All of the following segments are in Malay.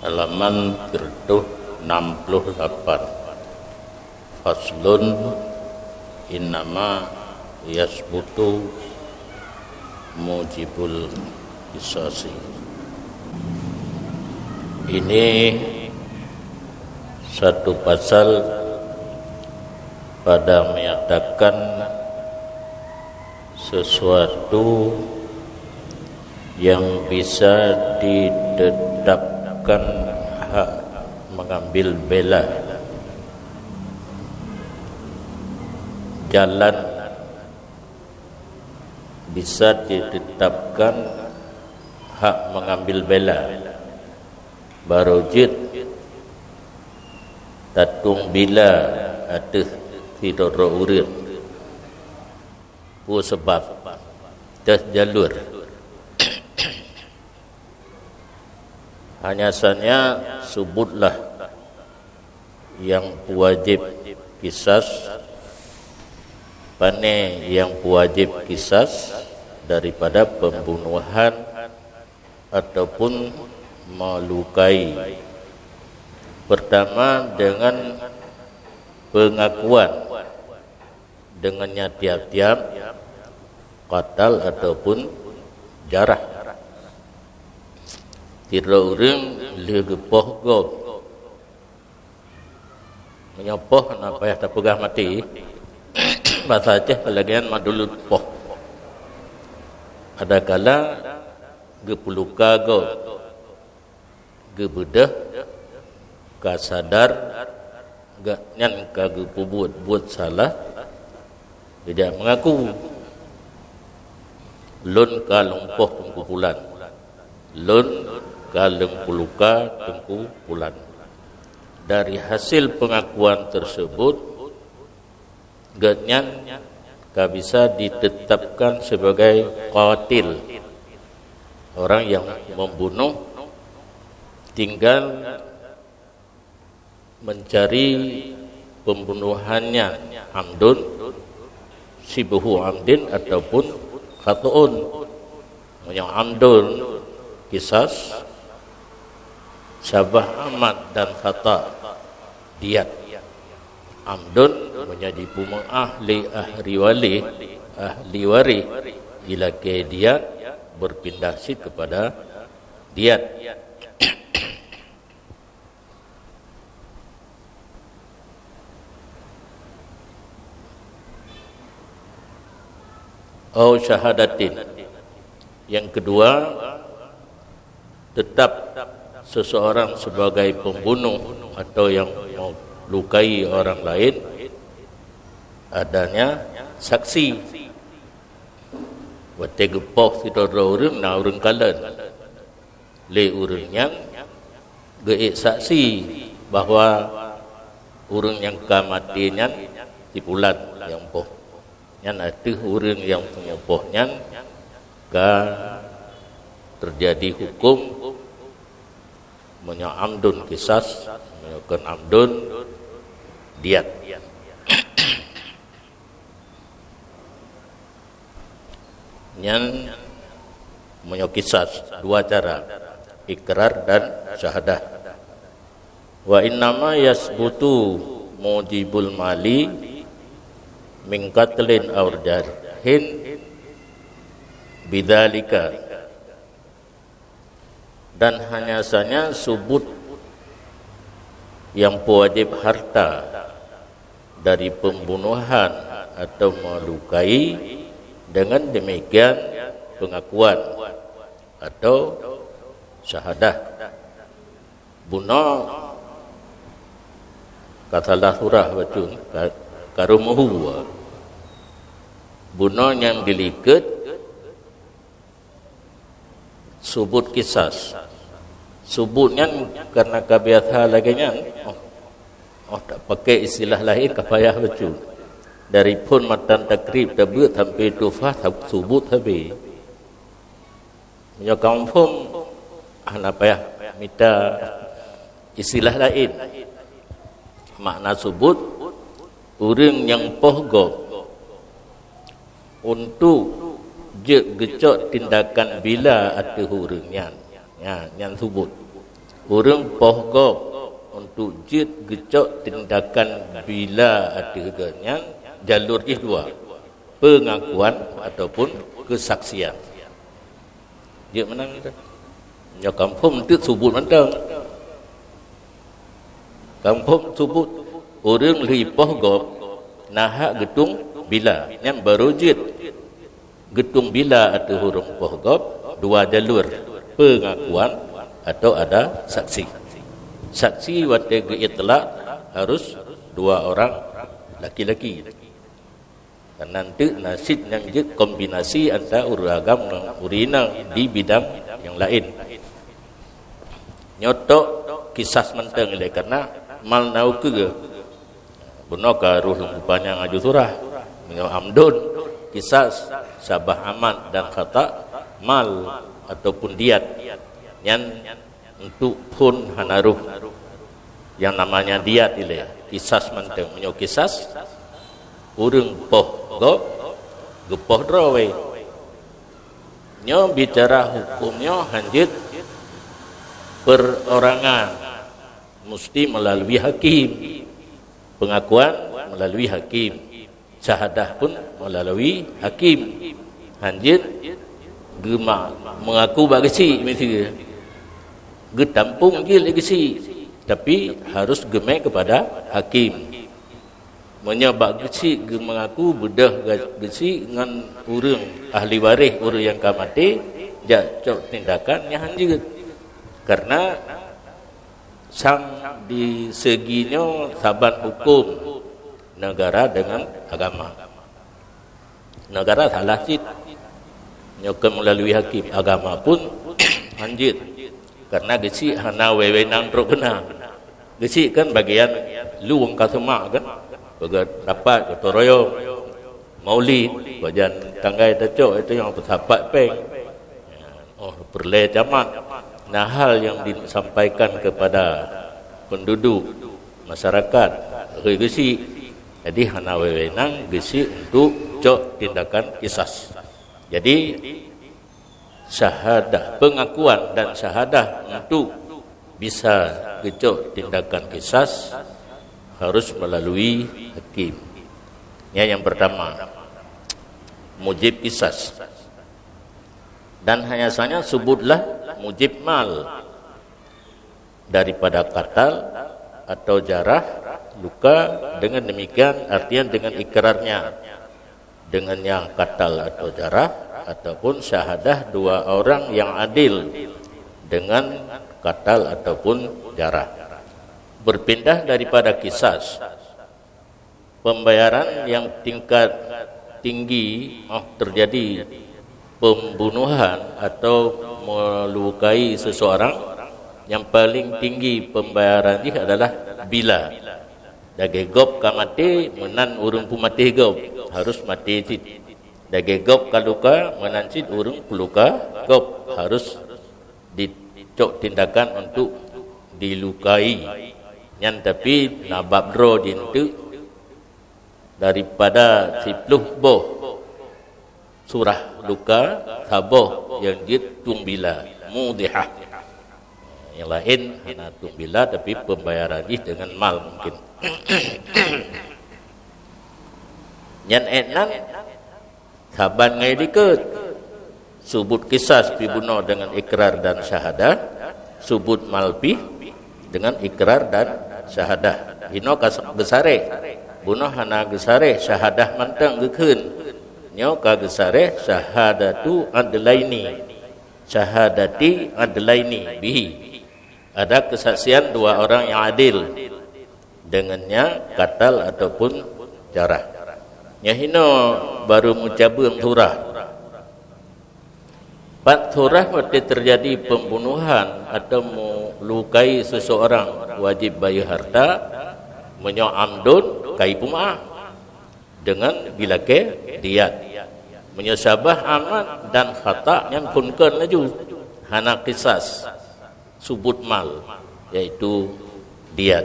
halaman 68. Faslun innama yasbutu mujibul qisasi. Ini satu pasal pada menyatakan sesuatu yang bisa ditetapkan hak mengambil bela, jalan bisa ditetapkan hak mengambil bela, barujud tatung bila ada tidak urut pu sebab terjalur. Hanya saja sebutlah yang wajib kisas, pane yang wajib kisas daripada pembunuhan ataupun melukai. Pertama dengan pengakuan dengannya tiap-tiap qatal ataupun jarah. Tidak orang legepoh go menyopoh nak payah tak pegah mati bahasa Aceh kelagian madulu poh. Ada kala gepuluka go gebedah ka sadar gak nyan ka buat salah tidak mengaku lun ka lompoh kumpulan lun kaleng puluka tengku pulan. Dari hasil pengakuan tersebut genyan bisa ditetapkan sebagai qatil, orang yang membunuh. Tinggal mencari pembunuhannya amdun, sibuhu amdin ataupun khatu'un. Yang amdun kisas, sabah amat dan khata diat. Amdun menjadi pumang ahli wari bila ke diat berpindah sid kepada diat. Au syahadatin. Yang kedua, tetap seseorang sebagai pembunuh atau yang melukai orang lain adanya saksi. Wate gepoh kita orang na orang kalan le urangnya geik saksi bahawa orang yang kamatinya tipulan yang poh yang ada orang yang punya pohnya ka terjadi hukum amdun kisas, menyakan amdun diat. Yang menyokisas dua cara, ikrar dan syahadah. Wa innama yasbutu mujibul mali min qatlin aw jarhin bidzalika. Dan hanya saja subut yang wajib harta dari pembunuhan atau melukai dengan demikian pengakuan atau syahadah. Bunuh katalah surah bacun karumuhu, bunuh yang dilikat subut kisas. Subutnya karena kebiasaan lagi nya tak pakai istilah lain kapayah betul. Dari pun matan takrib tabut sampai tufah subut habis. Punya kampung ana payah minta istilah lain. Makna subut orang yang pohgo untuk je gecok tindakan bila ada hurungnya, ya, yang subut. Orang pohgop untuk jid gecok tindakan bila ada ganyan jalur dua, pengakuan ataupun kesaksian. Dia menang itu. Ya kampung itu sebut mentang. Kampung sebut orang li pohgop nahak gedung bila yang baru jid gedung bila atau huruf pohgop dua jalur, pengakuan atau ada saksi. Saksi waktu itlaq harus dua orang laki-laki. Dan nanti nasib yang je kombinasi antara uragam dan urina di bidang yang lain. Nyotok kisah mentang oleh karena mal nau ke benar ka ruh lupanya ngaju surah menyo amdun kisah sabah aman dan khata mal ataupun diat yang untuk pun hanaruh yang namanya diat ile kisah mentang menyo kisah urang poh go gepoh drawe nyo bicara hukumnya hanjit perorangan mesti melalui hakim, pengakuan melalui hakim, syahadah pun melalui hakim. Hanjit gemak mengaku bagasi mesti getampung je legasi, tapi harus gemek kepada hakim. Menyebab gesi mengaku bedah gesi dengan orang ahli waris orang yang kamati jatuh tindakan yang hanjit karena sang di seginya saban hukum negara dengan agama. Negara salah cit nyokem melalui hakim, agama pun hanjit karena gesi hana wewenang rokena. Gesi kan bagian luang kasema kan bagian rapat gotong royong maulid bagian tanggai tacok itu yang bersahabat peng perle camat. Nah, hal yang disampaikan kepada penduduk masyarakat gesi jadi hana wewenang gesi untuk cok tindakan kisas. Jadi syahadah pengakuan dan syahadah untuk bisa gecok tindakan kisas harus melalui hakim. Yang pertama mujib kisas. Dan hanya saja sebutlah mujib mal daripada katal atau jarah luka. Dengan demikian artian dengan ikrarnya dengannya katal atau jarah ataupun syahadah dua orang yang adil dengan katal ataupun jarah. Berpindah daripada kisas pembayaran yang tingkat tinggi terjadi pembunuhan atau melukai seseorang, yang paling tinggi pembayaran ini adalah bila dage gop ka mati menan urung pu mati gop harus mati cit. Dage gop ka luka menan cit urung luka gop harus dicok tindakan untuk dilukai. Yang tapi nabab dro jintu daripada 10 boh surah luka saboh yang jid tumbila mudihah. Yang lain hanya tumbila tapi pembayaran ini dengan mal mungkin. Yang enak saban ngai diket subut kisas pibuno dengan ikrar dan syahadah, subut malpi dengan ikrar dan syahadah. Hino gesare bunuh hana gesare syahadah mantang gekeun nyo ka gesare syahadatu adlaini, syahadati adlaini bihi, ada kesaksian dua orang yang adil dengannya katal ataupun jarah. Nyahino baru mucabun surah. Pat surah waktu terjadi pembunuhan atau melukai seseorang wajib bayar harta menyo amdun kai puma dengan bilake diat menyesabah aman dan khata yang punkan laju hana kisas subut mal yaitu diat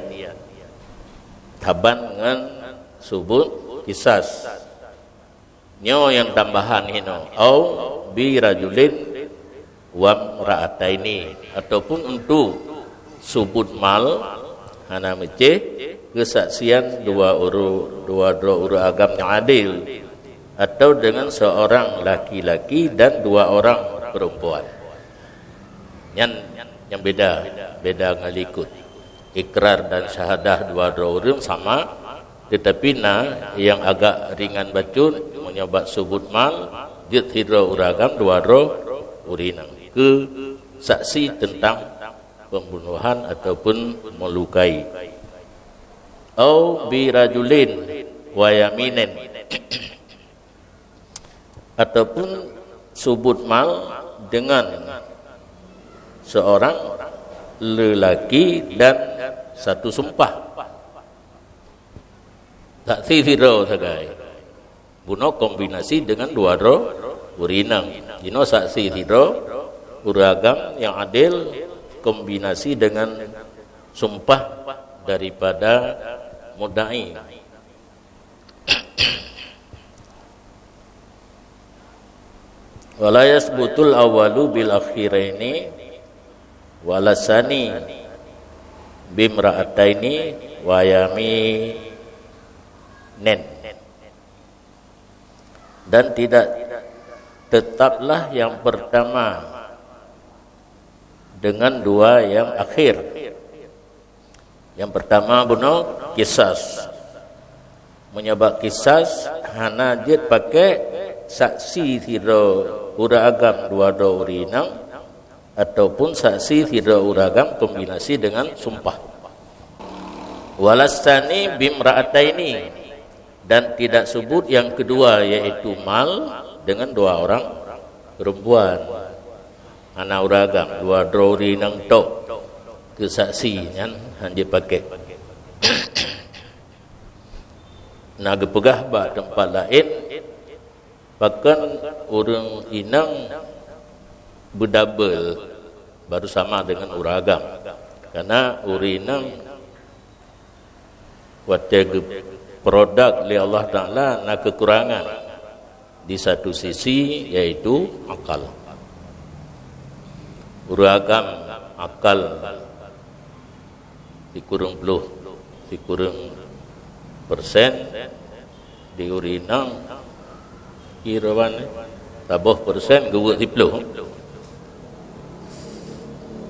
taban dengan subut kisas nyo yang tambahan hino au bi rajulin wa mra'ataini ataupun untuk subut mal hana meceh kesaksian dua orang agam yang adil, atau dengan seorang laki-laki dan dua orang perempuan. Yang beda ngalikut. Ikrar dan syahadah dua orang sama, tetapi yang agak ringan bacun menyebab subut mal jid hidra uragam dua urinang ke saksi tentang pembunuhan ataupun melukai. Au bi rajulin wa yaminin, ataupun subut mal dengan seorang lelaki dan satu sumpah. Saksi hidra sagai bunuh kombinasi dengan dua urinang. Jino saksi hidra uragam yang adil kombinasi dengan sumpah daripada mudai. Wala yasbutul awalu bil akhiraini walasani bimra'ataini wa yaminen, dan tidak tetaplah yang pertama dengan dua yang akhir. Yang pertama bunuh kisas, menyebab kisas hana jid pakai saksi tidak uragam dua urinang ataupun saksi tidak uragam kombinasi dengan sumpah. Walastani bimra'ataini, dan tidak sebut yang kedua yaitu mal dengan dua orang perempuan. Ana uragam dua urinang tok kesaksian hanya pakai. Naga pegah ba tempat lain bahkan orang inang berdouble baru sama dengan uragam, karena urinang wateg produk li Allah Ta'ala na kekurangan di satu sisi yaitu akal. Uragam akal dikurung puluh dikurung persen, di urinang kirawan sabuh persen gua tipluh,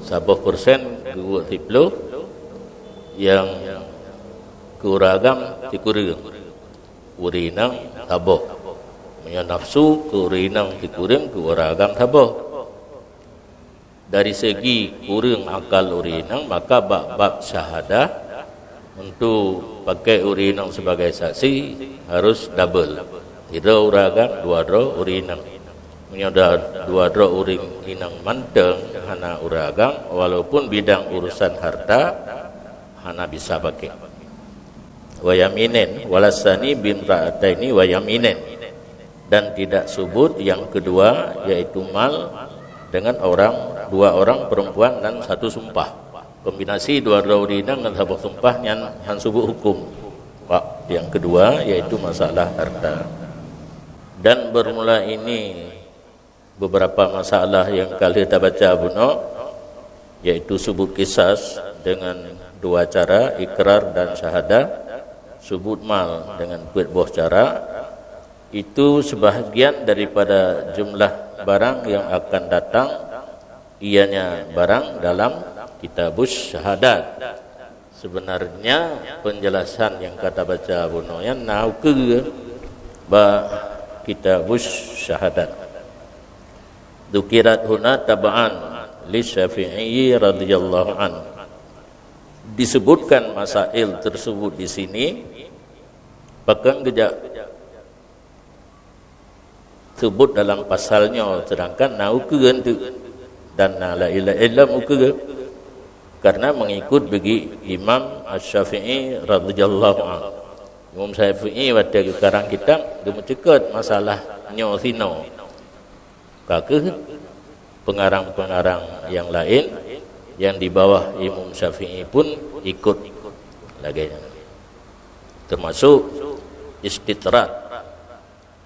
sabuh persen gua tipluh yang kuragam dikurung urinang sabuh, punya nafsu urinang dikurung kuragam sabuh. Dari segi kurang akal urinang, maka bab syahadah untuk pakai urinang sebagai saksi harus double. Tidak uragam dua urinang. Menyada dua urinang manteng hana uragam, walaupun bidang urusan harta hana bisa pakai. Wayaminen walasani bimra'ataini wayaminen, dan tidak sebut yang kedua yaitu mal dengan dua orang perempuan dan satu sumpah. Kombinasi dua urinang dan satu sumpah yang subuh hukum. Yang kedua yaitu masalah harta. Dan bermula ini beberapa masalah yang kali kita baca bunuh, yaitu subut kisas dengan dua cara, ikrar dan syahadah, subut mal dengan buah cara. Itu sebahagian daripada jumlah barang yang akan datang, ianya barang dalam kitabus syahadat. Sebenarnya penjelasan yang kata baca bunoyan nau ke ba kitabus syahadat. Dukirat huna taba'an li Syafi'i radhiyallahu an. Disebutkan masail tersebut di sini, bahkan gejak sebut dalam pasalnya, sedangkan naukeun dan la ilaha illa mukeun, karena mengikut bagi Imam Asy-Syafi'i radhiyallahu anhu. Imam Syafi'i pada karang kitab dia mencekat masalah nyosino. Kakek pengarang-pengarang yang lain yang di bawah Imam Syafi'i pun ikut lagi. Termasuk istitrat.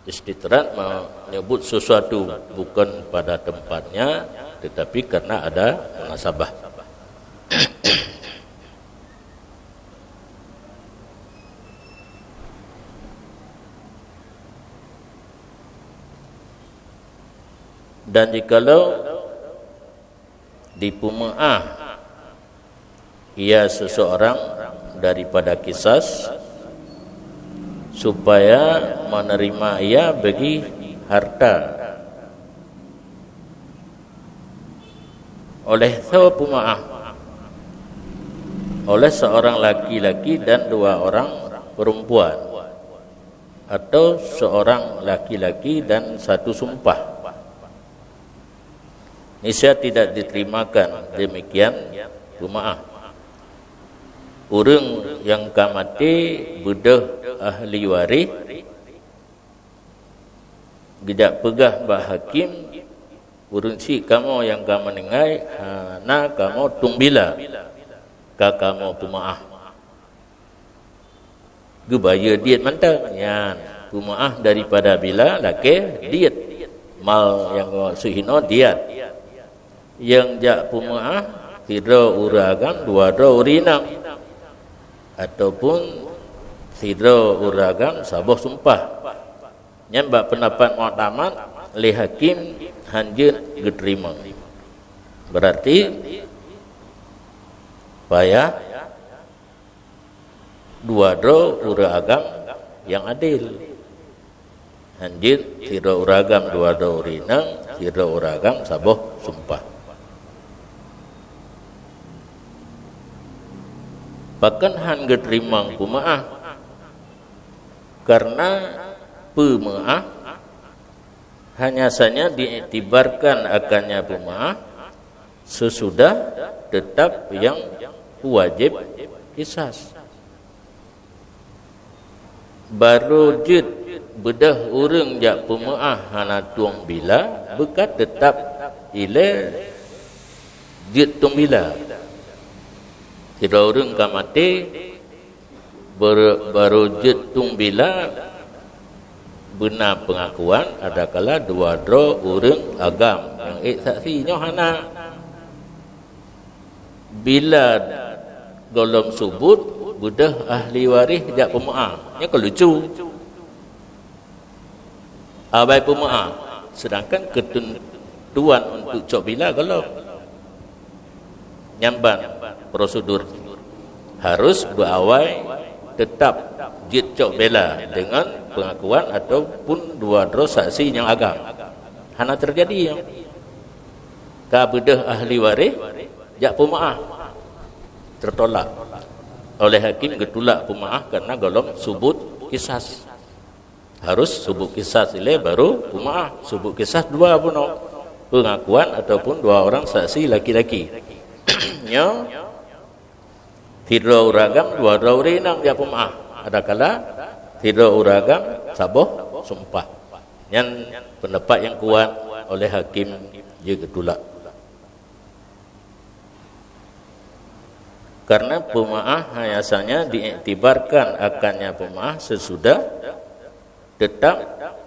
Istitrat menyebut sesuatu bukan pada tempatnya, tetapi karena ada munasabah. Dan jikalau di puma'ah ia seseorang daripada kisas supaya menerima ia bagi harta oleh sewa puma'ah, oleh seorang laki-laki dan dua orang perempuan, atau seorang laki-laki dan satu sumpah, niscaya tidak diterimakan demikian puma'ah. Urang yang kamati bedah ahli waris tidak pegah bah hakim urang si kamu yang kamu menengai na kamu tungbila ka kamu puma'ah gebaya diet mantang yan puma'ah daripada bila laki diet mal yang suhino diet yang jak puma'ah tidak uragam dua urinam ataupun sidra uragam sabuh sumpah. Nyambak pendapat mu'tamad li hakim hanjeun diterima. Berarti payah dua uragam yang adil. Hanjeun sidra uragam dua urinang, sidra uragam sabuh sumpah. Bahkan hangga terima puma'ah karena puma'ah hanya saja diiktibarkan akannya puma'ah sesudah tetap yang wajib kisas. Baru jid bedah urang jak puma'ah hana tuang bila bekat tetap ile jid tuang bila. Tidak orang kamati baru jetung bila benar pengakuan adakala dua orang agam yang saksinya hana bila golom subut budah ahli waris jak pema'ah. Ini kalau lucu abai pema'ah sedangkan ketentuan untuk cok bila golom nyamban prosedur harus berawai tetap jid cok bela dengan pengakuan ataupun dua saksi yang agam. Hana terjadi yang kabedah ahli waris jak pema'ah tertolak oleh hakim getulak pema'ah karena golong subut kisas. Harus subut kisas ile baru pema'ah. Subut kisas dua pun pengakuan ataupun dua orang saksi laki-laki. Nya tidak uragam dua urinang dia pema'ah. Adakala tidak uragam sabuh sumpah. Yang pendapat yang kuat oleh hakim juga getulak. Karena pema'ah biasanya diiktibarkan akannya pema'ah sesudah tetap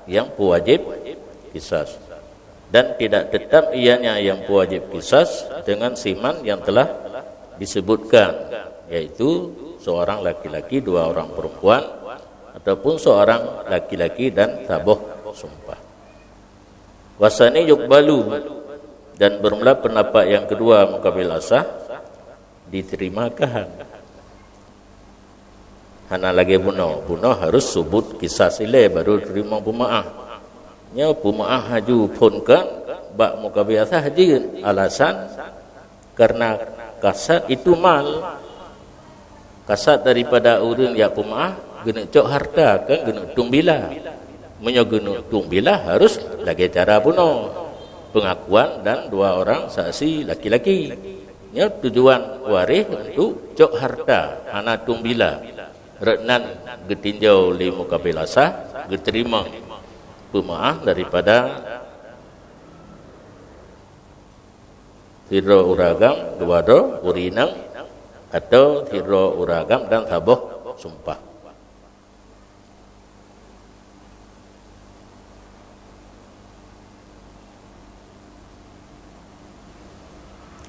yang wajib kisas. Dan tidak tetap ianya yang wajib kisas dengan siman yang telah disebutkan, yaitu seorang laki-laki, dua orang perempuan, ataupun seorang laki-laki dan sabuh sumpah. Wasani yukbalu, dan bermula pendapat yang kedua mukabil asah diterimakan. Hana lagi bunuh harus subut kisah sile baru terima pema'ah. Nya pema'ah haju punkan bak mukabil asah haji alasan karena kasat itu mal. Kasat daripada orang yang pema'ah gena cok harta kan gena tungbila. Menyo gena tungbila harus lagi cara bunuh pengakuan dan dua orang saksi laki-laki. Nya tujuan waris untuk cok harta hana tungbila. Reknan getinjau li mukabil asah geterima pema'ah daripada tidro uragam dua urinang atau tidro uragam dan sabuh sumpah.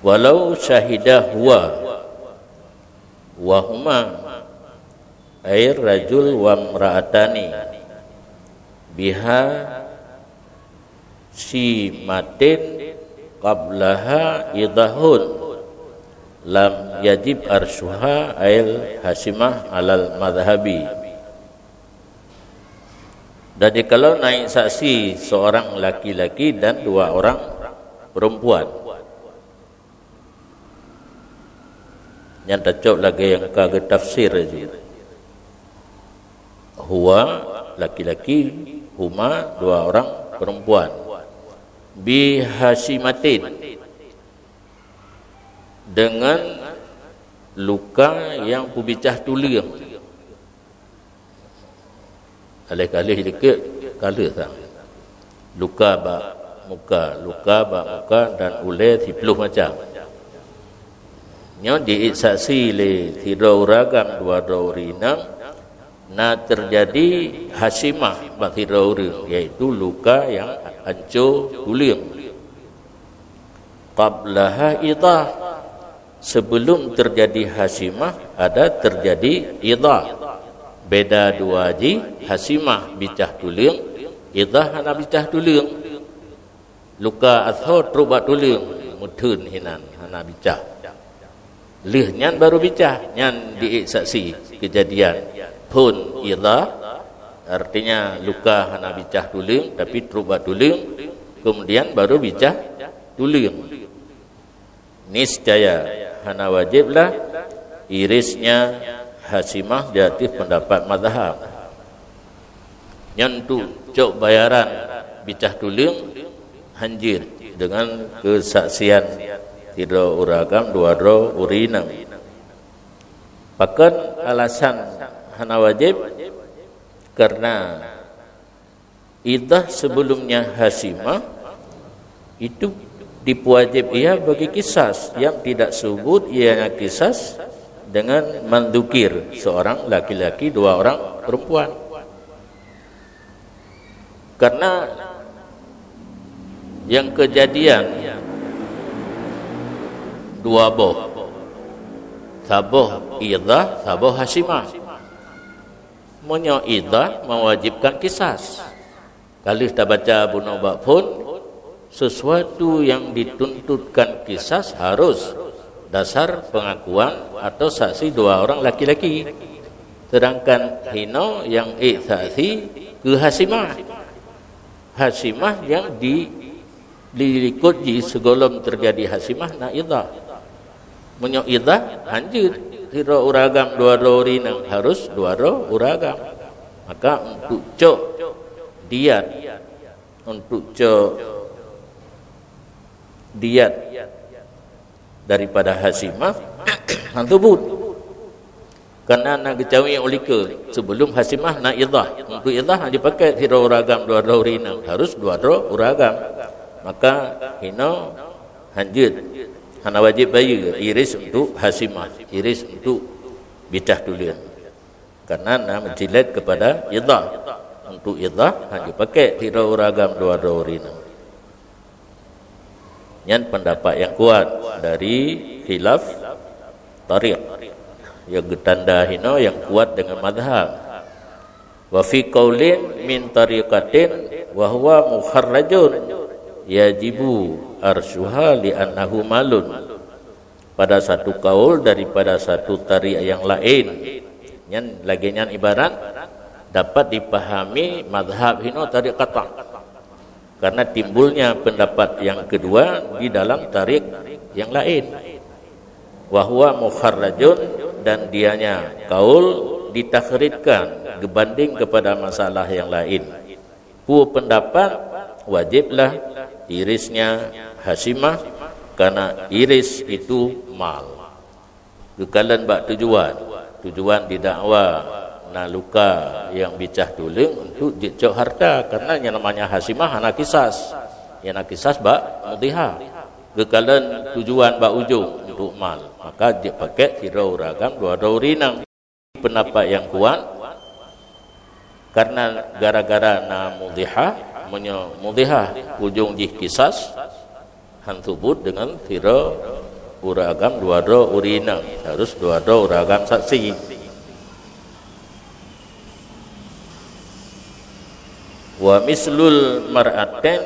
Walau syahidah huwa wahuma air rajul wa mra'atani biha si matin qablaha idahun lam yajib arsyuha ail hasimah alal madhabi. Jadi kalau naik saksi seorang laki-laki dan dua orang perempuan, yang cocok lagi yang kagak tafsir aja. Huwa laki-laki, huma dua orang perempuan. Bi hasimatin dengan luka yang pubicah tulang. Alih-alih dikit kala tak. Luka bak muka, luka bak muka dan ulai 10 macam. Nyo diiksaksi le tiro ragam dua rinam na terjadi hasimah bak tiro ring, iaitu luka yang hancur tulang. Qablaha idah, sebelum terjadi hasimah ada terjadi idah. Beda dua ji, hasimah bicah tulang, idah hana bicah tulang. Luka athor terubat tulang, mudhun hinan hana bicah. Lih nyan baru bicah, nyan diiksaksi kejadian pun idah, artinya luka hana bicah tulang tapi terubat tulang, kemudian baru bicah tulang. Niscaya hana wajiblah irisnya hasimah di atas pendapat mazhab. Yang tu cok bayaran bicah tulang hanjir dengan kesaksian tidak uragam dua urinam. Bahkan alasan hana wajib karena idah sebelumnya hasimah itu dipuajib ia bagi kisas yang tidak sebut ianya kisas dengan mendukir seorang laki-laki dua orang perempuan. Karena yang kejadian dua boh, saboh idah, saboh hasimah. Monyo idah mewajibkan kisas. Kalau kita baca bunuh bak pun, sesuatu yang dituntutkan kisas harus dasar pengakuan atau saksi dua orang laki-laki. Sedangkan hino yang saksi ke hasimah. Hasimah yang dilikut di sebelum terjadi hasimah na idah. Menyo idah hanjir tiro uragam dua rinang, harus dua uragam. Maka untuk cok diat, untuk cok diat daripada hasimah hantubut. Karena nak kecawi ulika sebelum hasimah nak idah. Untuk idah dipakai tiro uragam dua rinang, harus dua uragam. Maka hino hanjir hana wajib bayar iris untuk hasimah, iris untuk bicah tulang. Karena nak menjilat kepada idah. Untuk idah hanya pakai tiro uragam dua rinang. Yang pendapat yang kuat dari khilaf tariq yang getanda hino yang kuat dengan madhab. Wa fi qaulin min tariqatin wa huwa mukharrajun yajibu arsyuha li annahu malun. Pada satu kaul daripada satu tariq yang lain, yang laginya ibarat dapat dipahami madhab hino tariq qata'. Karena timbulnya pendapat yang kedua di dalam tarik yang lain. Wahwa mukharrajun, dan dianya kaul ditakhridkan gebanding kepada masalah yang lain. Pu pendapat wajiblah irisnya hasimah karena iris itu mal. Kekalan bak tujuan didakwa na luka yang bicah tulang untuk jicok harta, karena yang namanya hasimah anak kisas, yang nak kisas bak mudhiha. Kekalan tujuan bak ujung untuk mal, maka dia pakai tiro uragam dua rinang. Pendapat yang kuat karena gara-gara na mudhiha ujung jih kisas hantubut dengan tiro uragam dua-dua urina, harus dua-dua uragam saksi. Wa mislul mar'aten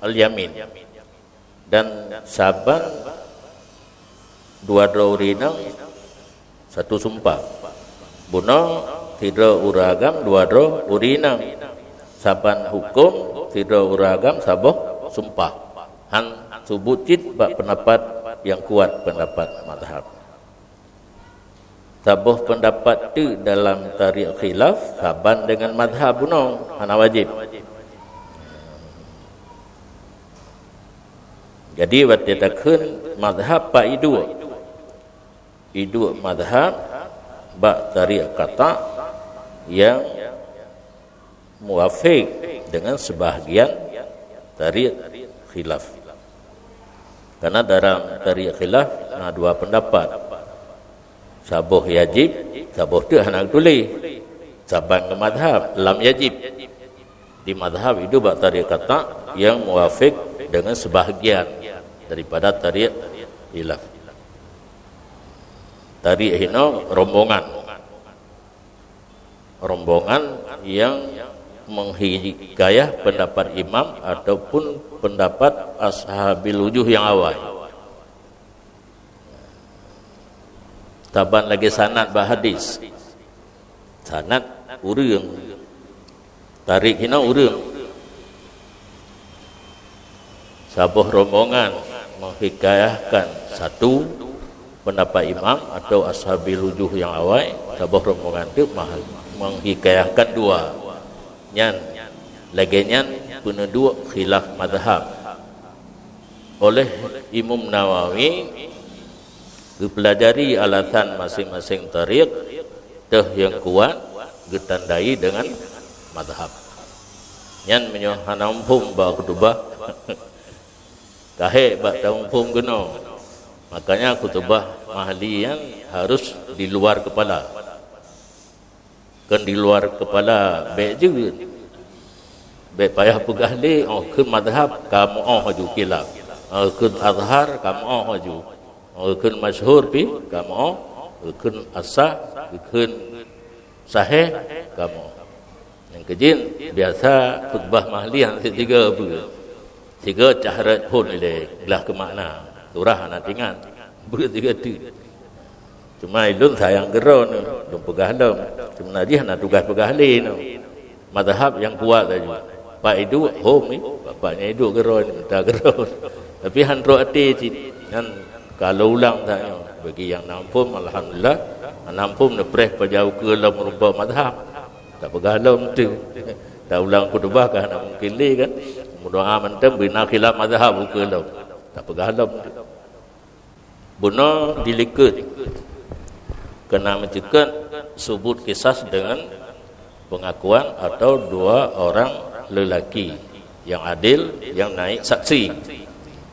al-yamin, dan saban dua-dua urina satu sumpah. Buno tidak uragam dua-dua urina, saban hukum tidak uragam saboh sumpah. Han subutit bak pendapat yang kuat, pendapat mazhab. Saboh pendapat tu dalam tarik khilaf saban dengan mazhab buno hana wajib. Jadi waktu takun mazhab pak idu mazhab bak tarik kata yang muafik dengan sebahagian tarik khilaf. Karena dalam tarik khilaf ada dua pendapat. Saboh yajib, saboh tu hendak tulis. Saban ke mazhab lam yajib. Di mazhab itu bak tarik kata yang muafik dengan sebahagian daripada tarik khilaf. Tarik hino rombongan yang menghikayah pendapat imam ataupun pendapat ashabil wujuh yang awal. Taban lagi sanad bahadis, sanad urang, tarik hina urang. Sabuh rombongan menghikayahkan satu pendapat imam atau ashabil wujuh yang awal, sabuh rombongan itu menghikayahkan dua. Nyan lagi nyan punya dua khilaf mazhab. Oleh Imam Nawawi dipelajari alasan masing-masing tarik teh yang kuat ditandai dengan mazhab. Nyan menyo hanampung ba kutubah kahe ba tampung geno. Makanya kutubah mahliyan harus di luar kepala. Kan di luar kepala baik juga. Baik payah pegahli ke mazhab kamu haju kilaf. Ke azhar kamu haju. Ke masyhur pi kamu, ke asah, ke sahih kamu. Yang kejin biasa khutbah mahliyan tiga apa? Tiga cahrat pun ile belah ke makna. Surah nak ingat. Tiga tu. Cuma ilun sayang geron, dum pegah lom. Cuma dia nak tugas pegah li no. Mazhab yang kuat tadi. Pak itu home ni, bapaknya itu geron, minta geron. Tapi handro ati kan kalau ulang tanya bagi yang nampum alhamdulillah, nampum nepres pajau ke lam rupa mazhab. Tak pegah lom tu. Tak ulang khutbah kan mungkin li kan. Doa mentem bina khilaf mazhab ke lam. Tak pegah lom tu. Buno dilikut kena mencekat subut kisah dengan pengakuan atau dua orang lelaki yang adil yang naik saksi.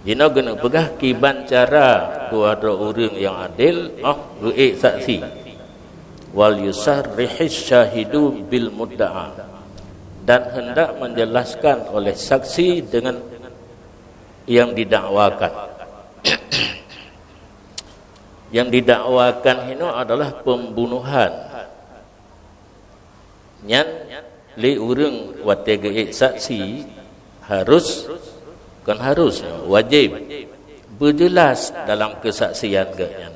Dina kena pegah kiban cara dua-dua orang yang adil naik saksi. Wal yusarrihis syahidu bil mudda'a, dan hendak menjelaskan oleh saksi dengan yang didakwakan. Yang didakwakan ini adalah pembunuhan. Nyan li urang watega saksi harus wajib berjelas dalam kesaksian ganya.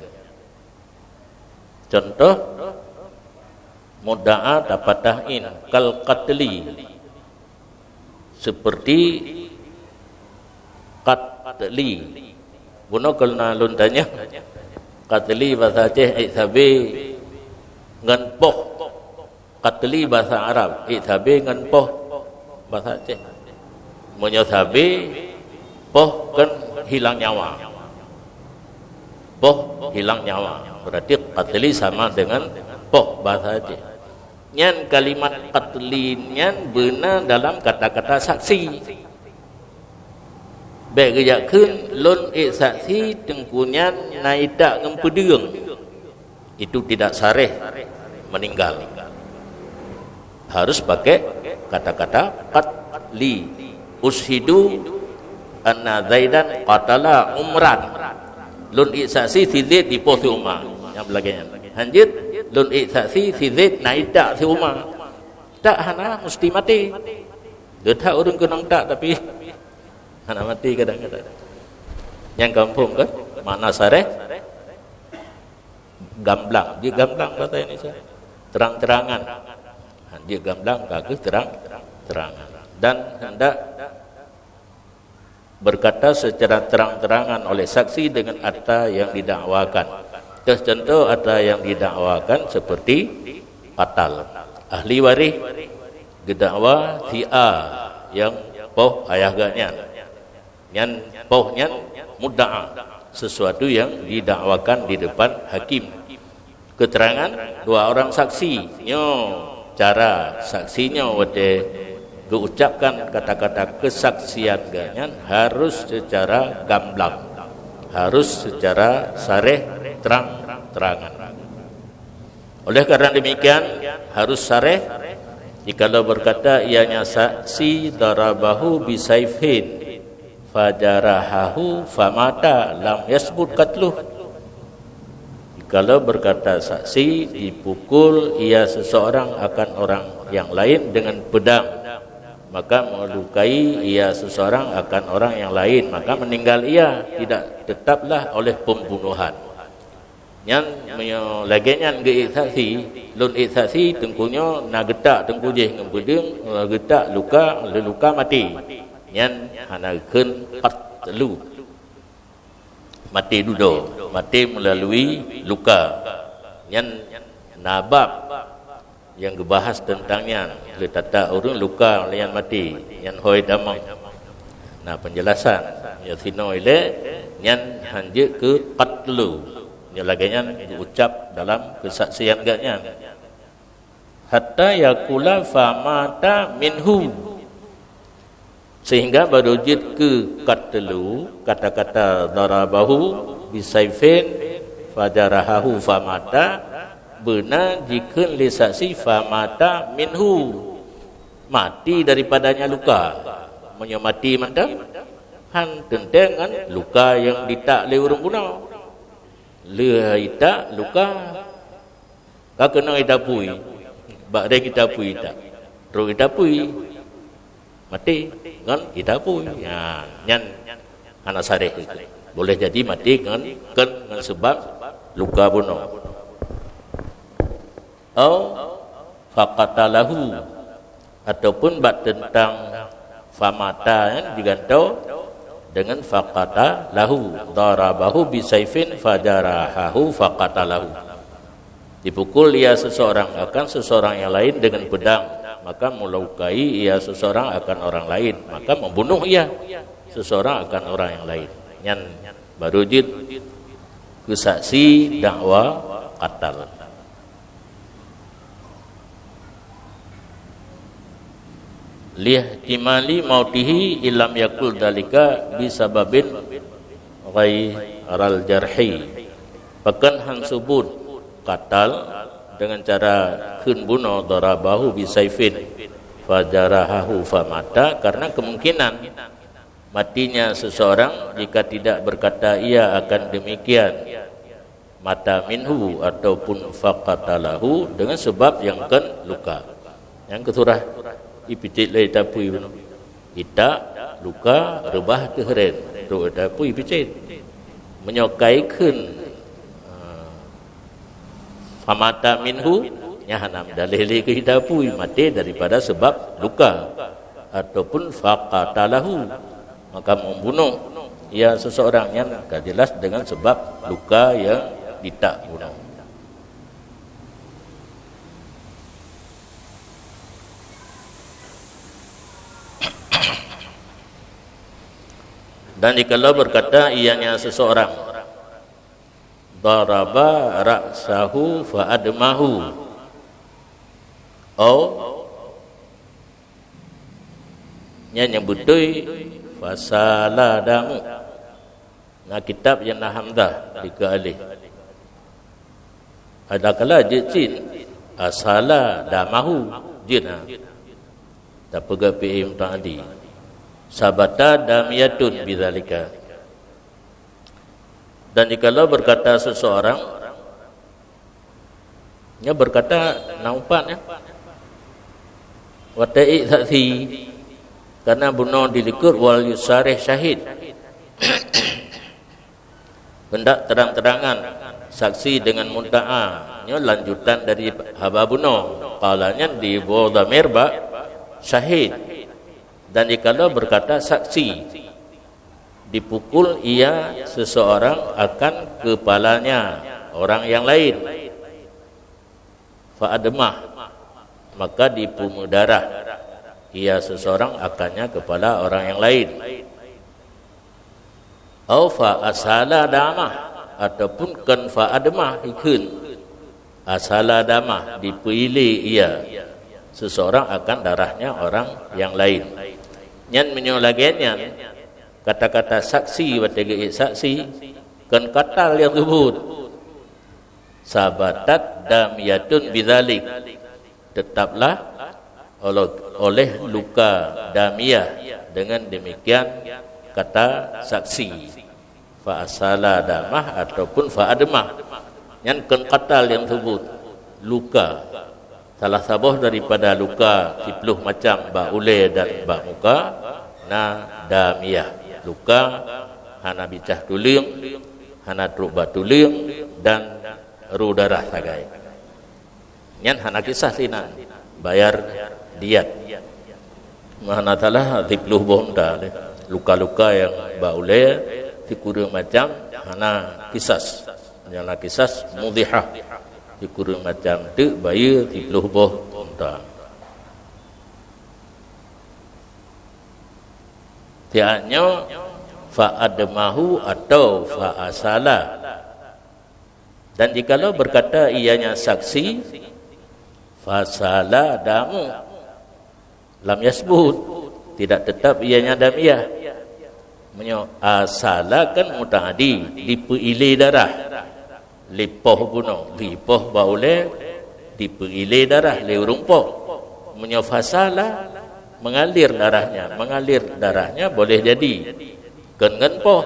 Contoh mudda'a dapat tahin kal qatli, seperti qatli. Buno kalau lun tanya qatli bahasa Aceh iksabe ngan poh. Qatli bahasa Arab, iksabe ngan poh bahasa Aceh. Menyosabe poh kan hilang nyawa. Poh hilang nyawa. Berarti qatli sama dengan poh bahasa Aceh. Nyan kalimat qatli nyan benar dalam kata-kata saksi. Baik kejakeun lon saksi tengkunyan naida ngempedeng. Itu tidak sareh meninggal. Harus pakai kata-kata qatli. Ushidu anna Zaidan qatala Umran. lun ik saksi si zid di poh si Umar yang belakangnya hanjit lun ik saksi si zid naik tak si Umar tak hana mesti mati dia tak orang kenang tak tapi hana mati kadang-kadang yang kampung kan mana sareh gamblang dia gamblang bahasa Indonesia terang-terangan dia gamblang kaki terang-terangan dan hendak berkata secara terang-terangan oleh saksi dengan harta yang didakwakan. Contoh harta yang didakwakan seperti qatal. Ahli waris didakwa si A yang poh ayah gaknya. Yang pohnya mudda'a, sesuatu yang didakwakan di depan hakim. Keterangan dua orang saksi. Nyo cara saksinya wade diucapkan kata-kata kesaksian ganyan harus secara gamblang, harus secara sareh terang-terangan. Oleh karena demikian harus sareh. Jikalau berkata ianya saksi darabahu bisaifin fajarahahu famata lam yasbut qatluh. Jikalau berkata saksi dipukul ia seseorang akan orang yang lain dengan pedang, maka melukai ia seseorang akan orang yang lain, maka meninggal ia tidak tetaplah oleh pembunuhan. Yang laginya ge saksi lun saksi tengkunya na getak tengku je ngem bedeng getak luka mati. Yang hanakeun qatlu mati dudo, mati melalui luka. Yang nabab yang dibahas tentangnya letata orang luka yang mati yang hoi damang. Nah penjelasan ya sino ile yang hanje ke qatlu yang laginya diucap dalam kesaksian gaknya hatta yakula famata minhu, sehingga baru jid ke qatlu kata-kata darabahu bisaifin fajarahahu famata benar jika lisaksi famata minhu, mati daripadanya luka. Menyamati mantap han tentengan luka yang ditak le urang bunuh le ita luka ka kena idapui bak re kita pui tak ro idapui mati ngan idapui ya nyan ana sareh itu boleh jadi mati ngan sebab luka bunuh. Faqatalahu ataupun bab tentang famata yang digantau dengan faqatalahu darabahu bisaifin fajarahahu faqatalahu, dipukul ia seseorang akan seseorang yang lain dengan pedang, maka melukai ia seseorang akan orang lain, maka membunuh ia seseorang akan orang yang lain. Yang baru jid kesaksi dakwa qatal. Lihtimali mautihi ilam yakul dalika bisababin ghairal jarhi, pakan han subut qatal dengan cara keun bunuh darabahu bisaifin fajarahahu famata, karena kemungkinan matinya seseorang jika tidak berkata ia akan demikian mata minhu ataupun faqatalahu dengan sebab yang kan luka. Yang keturah ipicit le tapui ita luka rebah teheren ro tapui picit menyokaikan famata minhu nya hanam dalil ke tapui mati daripada sebab luka ataupun faqatalahu, maka membunuh ia seseorang yang jelas dengan sebab luka yang ditak bunuh. Dan jikalau berkata ianya seseorang daraba ra'sahu fa'admahu, yang betul fasala damu. Nah kitab yang hamdah dika alih ada kala jin asala damahu jin tak pega pim tadi sabata damiyatun bidzalika. Dan jikalau berkata seseorang, nya berkata naupan ya, wata'i saksi, karena bunuh dilikur wal yusarih syahid, hendak terang-terangan saksi dengan mudda'a, nya lanjutan dari haba bunuh, qalanya di dhamir ba syahid. Dan jikalau berkata saksi, dipukul ia seseorang akan kepalanya orang yang lain, fa'admah, maka dipumudarah ia seseorang akannya kepala orang yang lain, au fa'asala damah, ataupun kan fa'admah ikun asala damah, dipilih ia seseorang akan darahnya orang yang lain. Nyan menyolagennya kata-kata saksi wategi saksi kan katal yang sebut sabatat damiyatun bidzalik, tetaplah oleh luka damiyah dengan demikian kata saksi, fa asala damah ataupun fa admah, yang kan katal yang sebut luka, salah sabuh daripada luka 10 macam ba ule dan ba muka na damiyah, luka hana bicah tuliung, hana truba tuliung dan ru darah sagai. Nyan hana kisah sinan bayar diat. Mana talah 10 bonda luka-luka yang ba ule dikuru macam hana kisas. Hana kisas mudhihah dikuru macam tu bayar 10 bonda. Tiaknya fa'admahu atau fa'asala. Dan jikalau berkata ianya saksi, fasala damu lam yasbut, tidak tetap ianya damiyah. Menyo asala kan mutaadi, dipeile darah, lipoh bunuh, lipoh baule, dipeile darah, leurung poh. Menyo fasala mengalir darahnya boleh jadi kan poh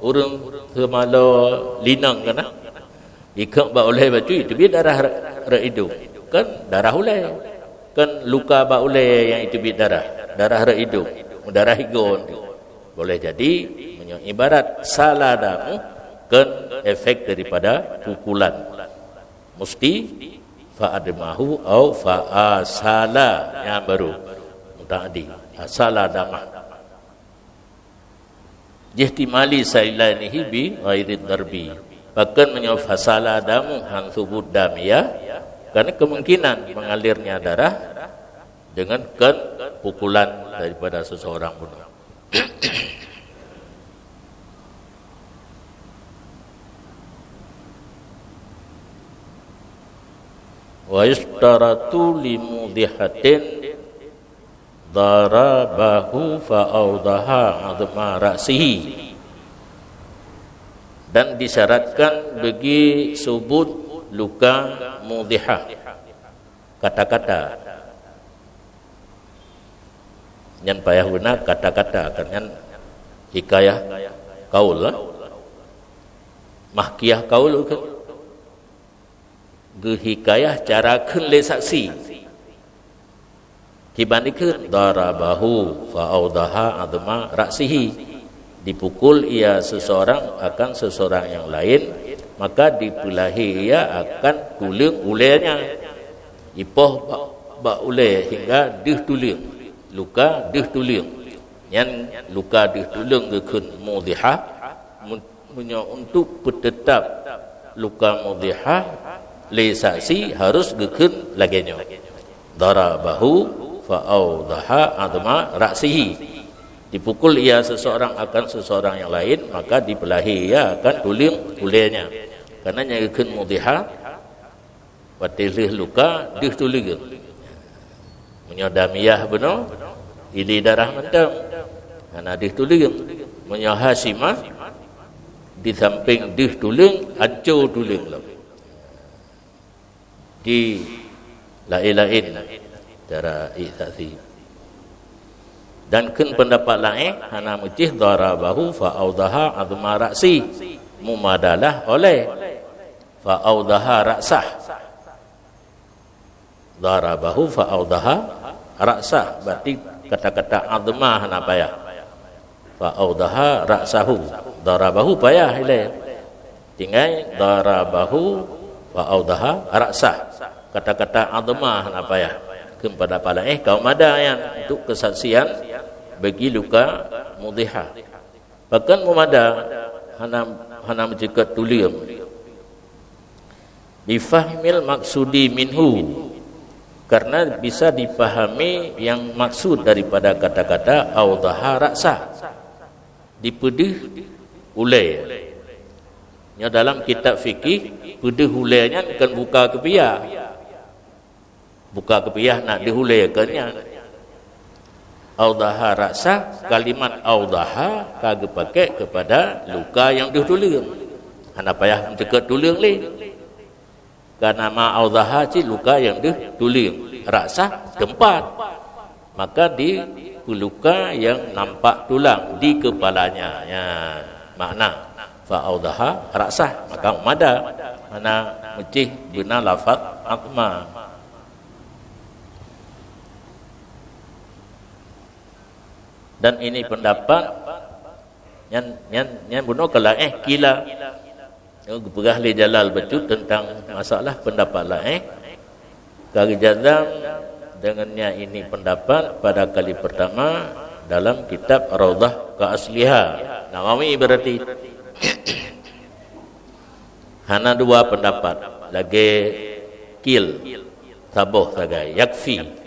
urang semalo linang kana ikak ba oleh baju itu bi darah ra hidung kan darah ulai kan luka ba ulai yang itu bi darah ra hidung darah higon boleh jadi ibarat salah damu kan efek daripada pukulan mesti fa'admahu au fa'asala yang baru tadi asala damah jihtimali sailanihi bi ghairid darbi, bahkan menyafasala damu hang subut damiyah, karena kemungkinan mengalirnya darah dengan kan pukulan daripada seseorang pun. Wa yustaratu limudhihatin darabahu fa'audaha adma ra'sihi, dan disyaratkan bagi subut luka mudhihah kata-kata yang payah guna kata-kata kan hikayah kaul lah mahkiyah kaul kan ge hikayah cara keun le saksi kibandingkan darabahu fa'audaha adma ra'sihi, dipukul ia seseorang akan seseorang yang lain, maka dipulahi ia akan tuling ulenya, ipoh ba ule hingga dih tuling, luka dih tuling, yang luka dih tuling gekun mudhihah punya untuk tetap luka mudhihah le saksi harus gekun lagenyo darabahu fa'audaha adma ra'sihi, dipukul ia seseorang akan seseorang yang lain, maka dibelahi ia akan tuling ulenya, karena nyaikeun mudhihah watilih luka dih tuling menyodamiyah beno ili darah mentam karena dih tuling menyohasimah di samping dih tuling hancur tuling di lain-lain cara isaksi. Dan kun pendapat lain hana mujih darabahu fa'audaha adma ra'si, mumadalah oleh fa'audaha ra'sah. Darabahu fa'audaha ra'sah. Berarti kata-kata azmah nak payah. Fa'audaha ra'sahu. Darabahu payah ilai. Tinggal darabahu fa'audaha ra'sah. Kata-kata azmah nak payah. Kepada pala kaum ada yang untuk kesaksian bagi luka mudhihah. Bahkan mumada hana mencekat tulium bifahmil maksudi minhu, karena bisa dipahami yang maksud daripada kata-kata audhaha ra'sah, dipedih ulai. Nya dalam kitab fikih pedih ulainya kan buka kepiah. Buka kepiah nak dihulaikannya. Audhaha ra'sah, kalimat audhaha kagak pakai kepada luka yang dituling. Hana payah mencekat tuling le. Karena ma audhaha ci luka yang dituling. Ra'sah tempat. Maka di luka yang nampak tulang di kepalanya. Ya, makna fa audhaha ra'sah. Maka mada hana mecih guna lafaz atma. Dan ini pendapat yang bunuh kalau kila perah li Jalal becut tentang masalah pendapat Qari Jazam dengannya ini pendapat pada kali pertama dalam kitab Raudhah Keasliha. Nawawi berarti hana dua pendapat lagi kil tabuh sagai yakfi.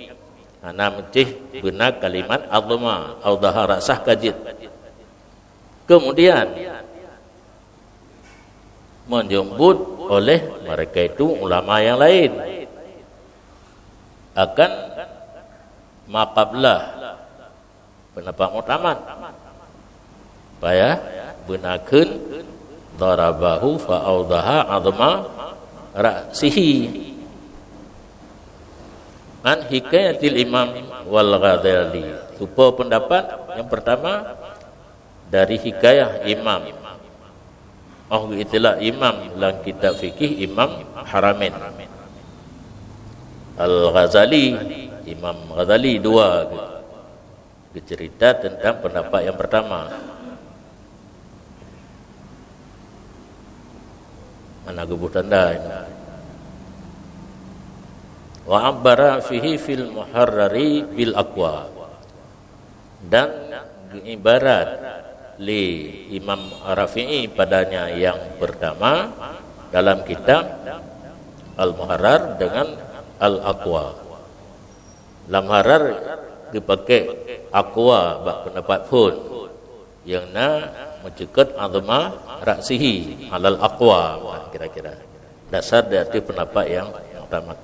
Hana mencih benar kalimat azma audhaha ra'sah kajid. Kemudian menjemput oleh mereka itu ulama yang lain akan maqablah pendapat mutamad payah benakeun darabahu fa audhaha azma ra'sihi an hikayatil Imam wal Ghazali. Rupa pendapat yang pertama dari hikayah Imam. Oh, itulah Imam dalam kitab fikih Imam Haramain Al-Ghazali. Imam Ghazali dua cerita tentang pendapat yang pertama. Mana gebuh tanda ini? Wa abbara fihi fil muharrari bil aqwa, dan ibarat li Imam Rafi'i padanya yang pertama dalam kitab Al-Muharrar dengan Al-Aqwa. Dalam Muharrar dipakai aqwa bak pendapat pun yang na mencekat azma ra'sihi alal aqwa, kira-kira dasar dari pendapat yang pertama.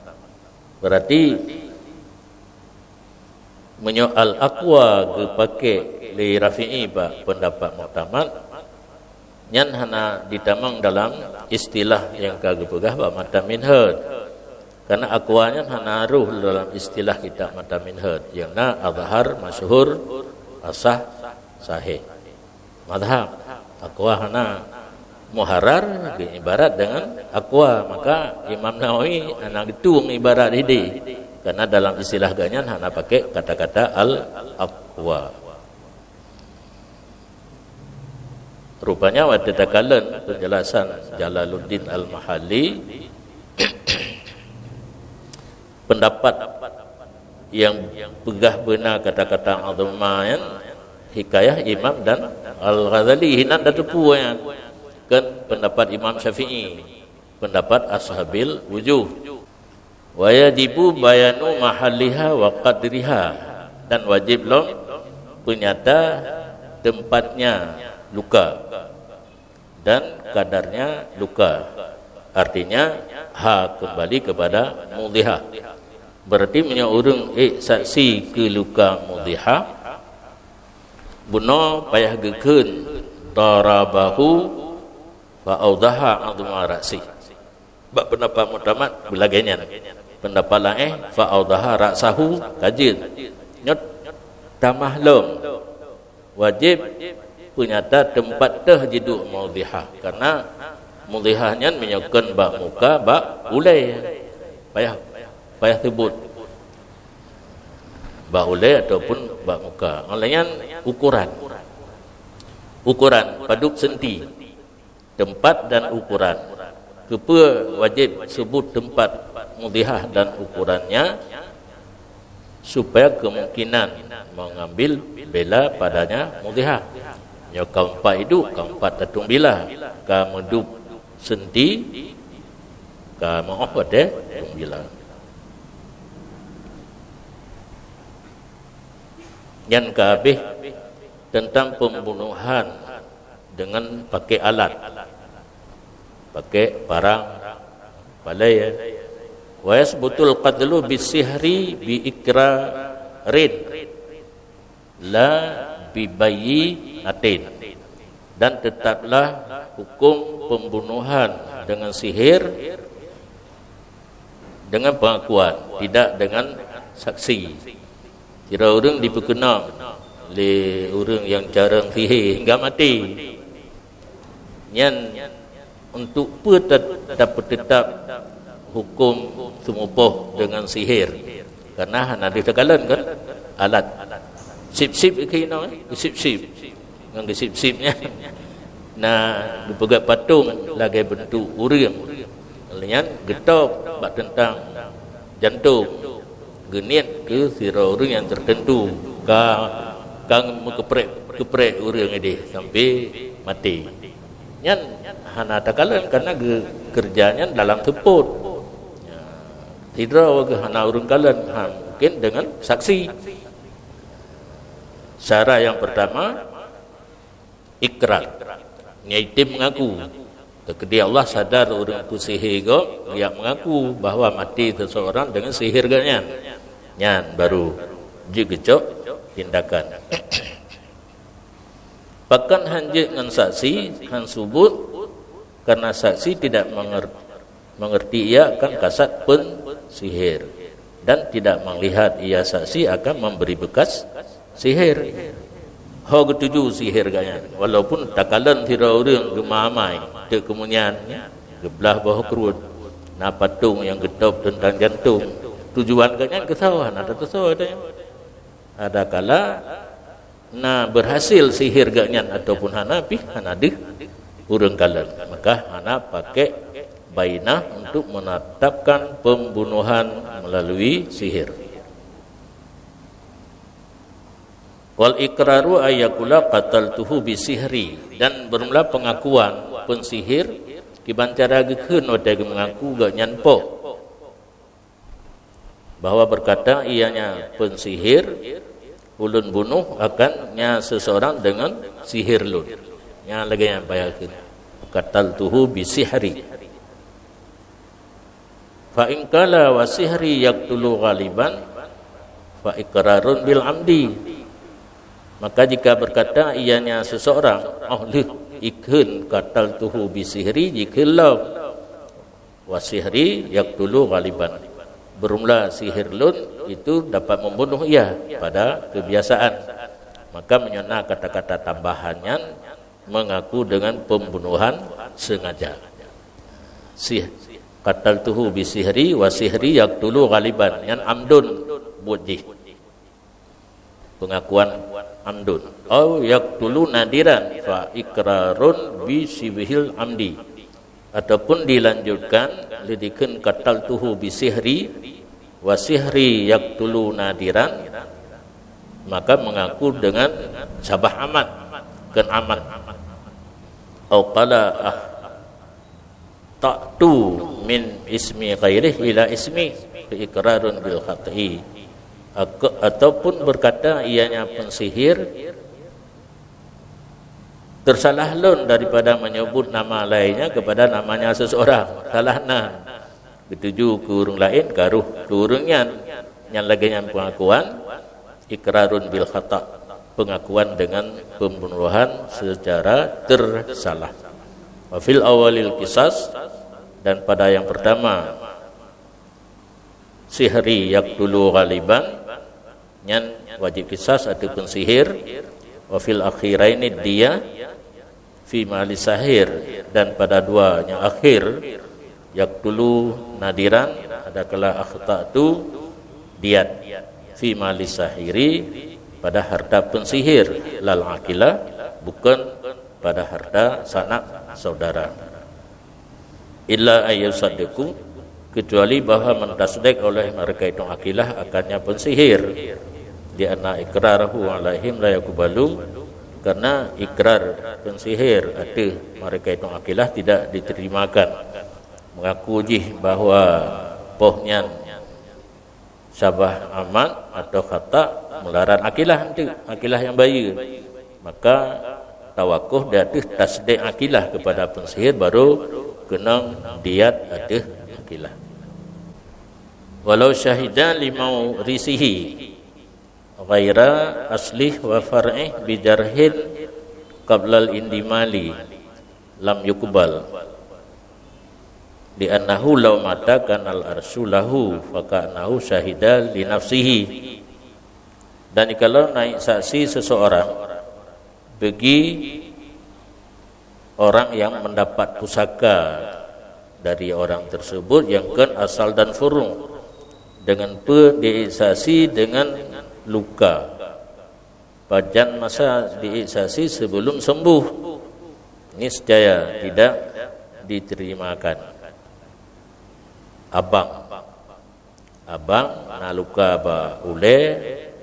Berarti menyoal aqwa dipakai li Rafi'i ba pendapat mu'tamad nyan hana ditamang dalam istilah yang kagak pegah ba mata minhaj, karena aqwanya hana ruh dalam istilah kitab mata minhaj yang na azhar masyhur asah sahih madhab. Aqwa hana muharrar ibarat dengan aqwa, maka Imam Nawawi anak itu ibarat ini karena dalam istilah ganyan hana pakai kata-kata al-aqwa. Rupanya waktu takalan penjelasan Jalaluddin Al-Mahalli pendapat yang pegah benar kata-kata azmayan hikayah Imam dan Al-Ghazali hinan datupu yang kan pendapat Imam Syafi'i, pendapat ashabil wujuh. Wa yajibu bayanu mahalliha wa qadriha, dan wajib lom penyata tempatnya luka dan kadarnya luka. Artinya kembali kepada mudhihah. Berarti menyorong saksi ke luka mudhihah buno payah gekeun darabahu fa audhaha azma ra'si. Bab pendapat mutamad belagainya. Pendapat lain fa audhaha ra'sahu kajid. Nyot tamahlum. Wajib penyata tempat teh jiduk mudhihah, karena mudhihahnya menyokon bak muka bak ulai payah sebut bak ulai ataupun bak muka. Olehnya ukuran paduk senti tempat dan ukuran. Kepa wajib sebut tempat mudhihah dan ukurannya supaya kemungkinan mengambil bela padanya mudhihah. Nya kaumpat itu kaumpat tatung bila ka medup senti ka maaf pada tung bila. Yang kabeh tentang pembunuhan dengan pakai alat, pakai barang balai ya. Wa yasbutul qatlu bisihri bi ikrarin la bibayyinatin, dan tetaplah hukum pembunuhan dengan sihir dengan pengakuan, tidak dengan saksi. Kira orang diperkenal oleh orang yang jarang sihir hingga mati. Yang untuk dapat tetap hukum semupoh dengan sihir, karena hana ditekalan kan alat sip-sip kena sip-sip dengan sip-sipnya nah dipegat patung lagi bentuk uring lain getop bak tentang jantung genit ke sira orang yang tertentu kang keprek uring ini sampai mati. Nyan hana takalan karena kerjanya dalam teput. Tidak ke hana urung kalan mungkin dengan saksi. Cara yang pertama ikrar. Nyaitim mengaku. Ketika Allah sadar orang itu sihir go, dia mengaku bahwa mati seseorang dengan sihir ganyan. Nyan baru jigecok tindakan. Bahkan hanjik dengan saksi han subut, karena saksi tidak mengerti ia akan kasat pun sihir dan tidak melihat ia saksi akan memberi bekas sihir. Ho ketujuh sihir ganyan, walaupun takalan tira orang gemamai te kemunyan gebelah bawah kerut na patung yang getop tentang jantung tujuan ganyan kesawan ada tesawa ada kala na berhasil sihir ganyan ataupun hana dih urang kalan, maka hana pakai bainah untuk menetapkan pembunuhan melalui sihir. Wal ikraru ayakula qataltuhu bisihri, dan bermula pengakuan pensihir kibancara gekeun odai mengaku ganyan po bahwa berkata ianya pensihir ulun bunuh akannya seseorang dengan sihir lun. Yang lagi yang bayakin qataltuhu bisihri. Fa in kala wa sihri yaqtulu ghaliban fa iqrarun bil amdi. Maka jika berkata ianya seseorang ikun qataltuhu bisihri jikalau wa sihri yaqtulu ghaliban, bermula sihir lun itu dapat membunuh ia pada kebiasaan, maka menyana kata-kata tambahannya mengaku dengan pembunuhan sengaja. Qataltuhu bisihri wa sihri yaqtulu ghaliban, yang amdun budih pengakuan amdun, au yaqtulu nadiran fa ikrarun bi sibhil amdi, ataupun dilanjutkan lidikeun qataltuhu bisihri wa sihri yaqtulu nadiran, maka mengaku dengan sabah amat kan amat, au qala ta'tu min ismi ghairih ila ismi iqrarun bil khata'i, ataupun berkata ianya pensihir tersalah lun daripada menyebut nama lainnya kepada namanya seseorang, salahna dituju ke urang lain karuh ke urangnya yang lagi yang pengakuan iqrarun bil khata', pengakuan dengan pembunuhan secara tersalah. Wa fil awalil qisas, dan pada yang pertama sihri yaqtulu ghaliban, yang wajib qisas ataupun sihir wa fil akhiraini dia fi mali sahir, dan pada dua yang akhir yaqtulu nadiran adakala akhtatu diat fi mali sahiri pada harta pensihir lal akilah bukan pada harta sanak saudara. Illa ayyusaddiqu, kecuali bahwa mentasdik oleh mereka itu akilah akannya pensihir, di anna iqrarahu alaihim la yakubalu, karena ikrar pensihir ada mereka itu akilah tidak diterimakan. Mengaku jih bahwa pohnya sabah aman atau kata melarang akilah nanti akilah yang bayi, maka tawakuh dari tasdik akilah kepada pensihir baru kena diat ada akilah. Walau syahidan limau risihi ghaira aslih wa far'ih bijarhin qablal indimali lam yukbal di annahu law mata kanal arsulahu fakanahu syahida li nafsihi. Dan kalau naik saksi seseorang bagi orang yang mendapat pusaka dari orang tersebut yang kan asal dan furu dengan diiksasi dengan luka pajan masa diiksasi sebelum sembuh, niscaya tidak diterimakan. Abang na luka ba ule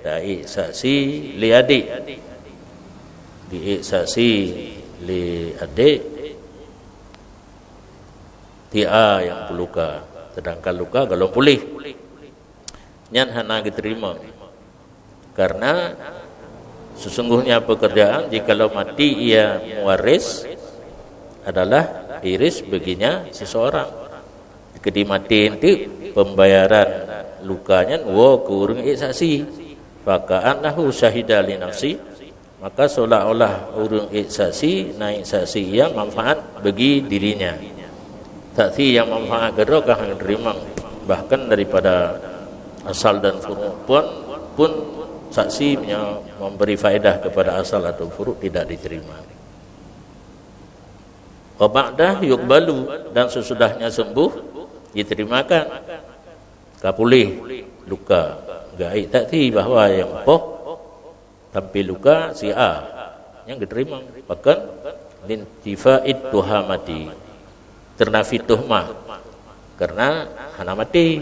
diiksasi li adik, diiksasi li adik tia yang peluka, sedangkan luka kalau pulih nyan hana diterima. Karena sesungguhnya pekerjaan jikalau mati ia mewaris adalah iris baginya seseorang. Jika dimati itu pembayaran lukanya kurang iksasi, faka'annahu syahida li nafsi, maka seolah-olah urung iksasi naik saksi ia manfaat bagi dirinya. Saksi yang manfaat kedokah yang terima bahkan daripada asal dan furu pun saksi memberi faedah kepada asal atau furu tidak diterima. Wa ba'dah yuqbalu, dan sesudahnya sembuh diterimakan. Kapulih luka gaib takti bahwa yang poh tapi luka si A yang diterima, bahkan lintifa'id tuhamati, ternafi tuhmah karena hana mati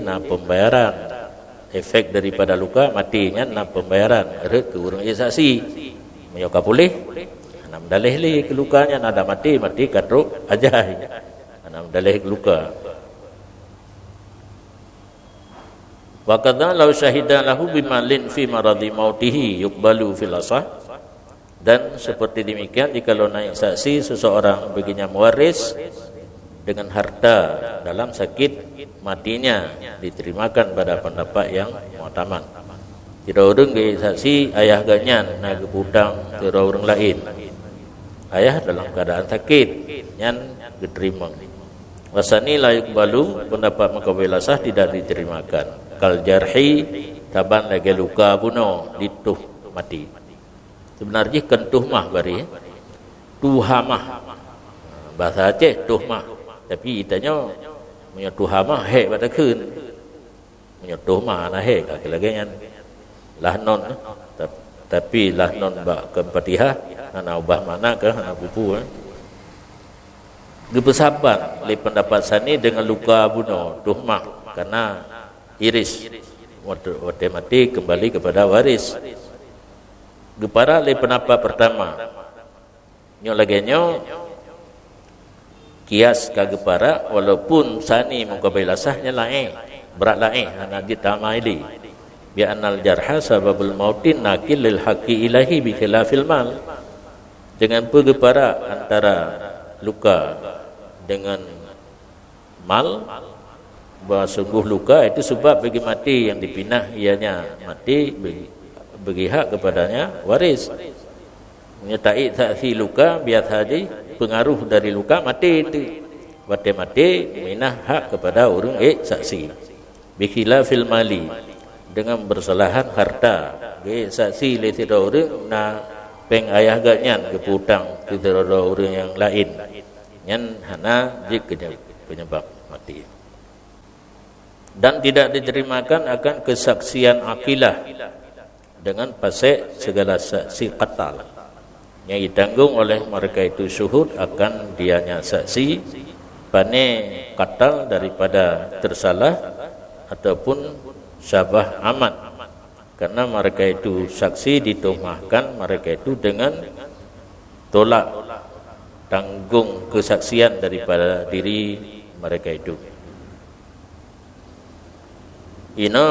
na pembayaran efek daripada luka matinya na pembayaran ke urang iksasi menyoka pulih hana mendalih li ke lukanya ada mati katruk aja hana mendalih luka. Wa kadza law syahida lahu bimalin fi maradi mautihi yuqbalu fil asah, dan seperti demikian jikalau naik saksi seseorang baginya mewaris dengan harta dalam sakit matinya diterimakan pada pendapat yang mu'tamad. Tidak urung ke saksi ayah ganyan nak hutang ke orang lain, ayah dalam keadaan sakit nyan diterima. Wasani la yuqbalu, pendapat makawilasah tidak diterimakan. Kal jarhi taban lagi luka bunuh dituh mati. Sebenarnya kan tuhmah bari tuhamah bahasa Aceh tuhmah, tapi itanya punya tuhamah hek pada kun punya tuhmah ana hek lagi yang lahnon, tapi lahnon ba ke Fatihah ana ubah mana ke ana bubu gebesaban le pendapat sani dengan luka bunuh tuhmah karena iris wate mati kembali kepada waris. Gepara le pendapat pertama nyo lagenyo kias ka gepara walaupun sani mukabil sahnya lain berat lain hana ditamaili bi anal jarha sababul mautin nakil lil haqi ilahi bi khilafil mal, dengan pegepara antara luka dengan mal, bahawa sungguh luka itu sebab bagi mati yang dipinah ianya mati bagi hak kepadanya waris. Menyertai saksi luka biar saja pengaruh dari luka mati itu mati minah hak kepada orang saksi. Bikhilafil mali, dengan bersalahan harta ge saksi le tidak orang na peng ayah ganyan ke putang tidak ada orang yang lain nyan hana jik penyebab mati dan tidak diterimakan akan kesaksian akilah dengan pasek segala saksi qatal yang ditanggung oleh mereka itu syuhud akan dianya saksi pane qatal daripada tersalah ataupun syabah aman karena mereka itu saksi dituhmahkan mereka itu dengan tolak tanggung kesaksian daripada diri mereka itu. Ino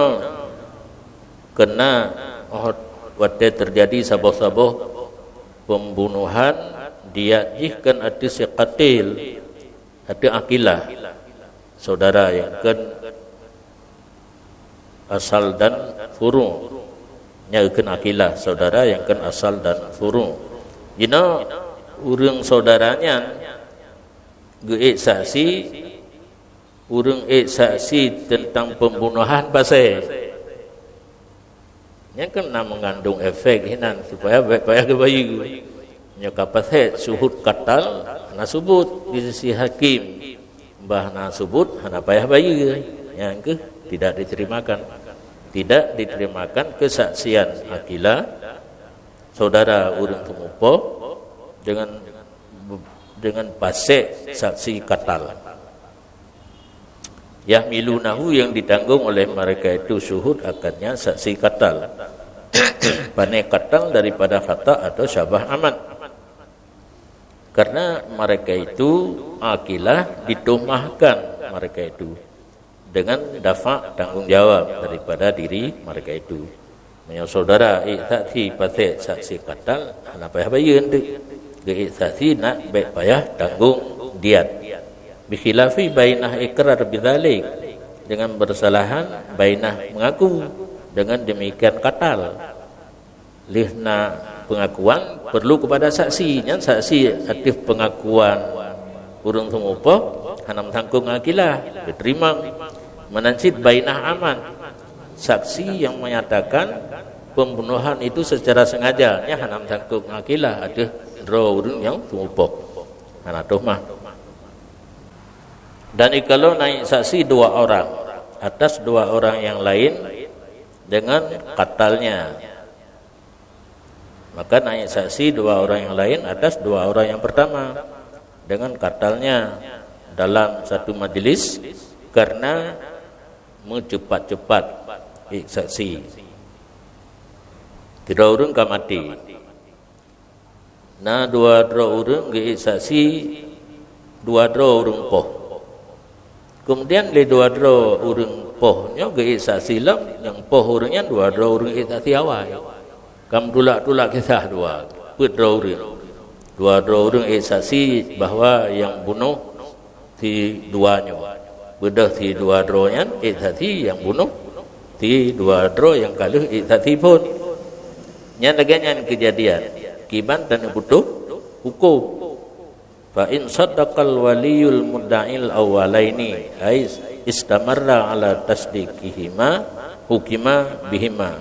kena waktu terjadi saboh-saboh pembunuhan diajihkan ada si qatil ada akilah saudara yang kan asal dan furu nyakeun akilah saudara yang kan asal dan furu dina urang saudaranya geuk saksi urang saksi tentang pembunuhan pasal nya kena mengandung efek hinan supaya baik-baik bayi nya kapasih syuhud qatal na subut di sisi hakim bah na subut hana payah bayi nya ke tidak diterimakan kesaksian akilah saudara urang tumupo dengan pasek saksi qatal yahmilunahu yang ditanggung oleh mereka itu syuhud akannya saksi qatal pane qatal daripada khata atau syabah aman karena mereka itu akilah ditumahkan mereka itu dengan dafa tanggung jawab daripada diri mereka itu menyo saudara saksi pasek saksi qatal hana payah bayar ge saksi nak baik payah tanggung diat bikhilafi bainah ikrar bidzalik dengan bersalahan bainah mengaku dengan demikian qatal lihna pengakuan perlu kepada saksinya saksi aktif pengakuan urang tumupo hanam tanggung akilah diterima menancit bainah aman saksi yang menyatakan pembunuhan itu secara sengaja nya hanam tanggung akilah ada dro urang yang tumupo hana tuhmah dan kalau naik saksi dua orang atas dua orang yang lain dengan qatalnya maka naik saksi dua orang yang lain atas dua orang yang pertama dengan qatalnya dalam satu majelis karena mencepat-cepat saksi tidak urang ka mati na dua urang ge saksi dua urang poh kemudian le dua urang pohnya ge saksi lam yang poh urangnya dua urang saksi awal kam tulak kisah dua put dua urang saksi bahwa yang bunuh si duanya bedah si dua nya saksi yang bunuh si dua yang kaluh saksi pun nya laganyan kejadian kiban dan butuh hukum fa in saddaqal waliyul mudda'il awwalaini ai istamarra ala tasdiqihima hukima bihima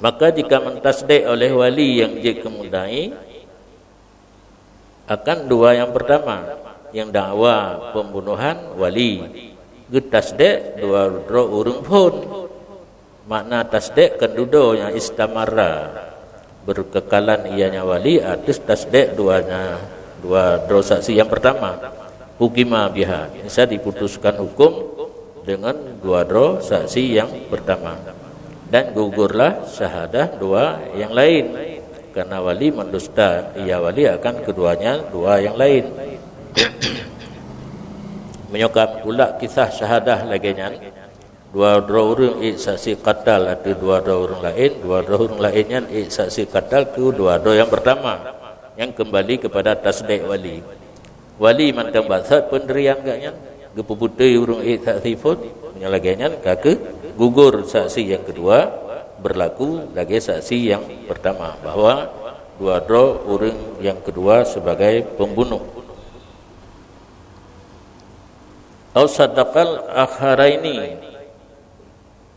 maka jika mentasdik oleh wali yang jadi mudda'i akan dua yang pertama yang dakwa pembunuhan wali getasdik dua urang pun makna tasdik kendudo yang istamarra berkekalan ianya wali atas tasdik dua saksi yang pertama hukima biha bisa diputuskan hukum dengan dua saksi yang pertama dan gugurlah syahadah dua yang lain karena wali mendusta ia wali akan keduanya dua yang lain menyokap pula kisah syahadah laginya dua orang saksi qatal ada dua orang lainnya saksi qatal ke dua yang pertama yang kembali kepada tasdik wali mantang basat penderian gaknya gepuputai urung saksi pun menyalaginya kake gugur saksi yang kedua berlaku lagi saksi yang pertama bahwa dua orang yang kedua sebagai pembunuh au sadaqal akharaini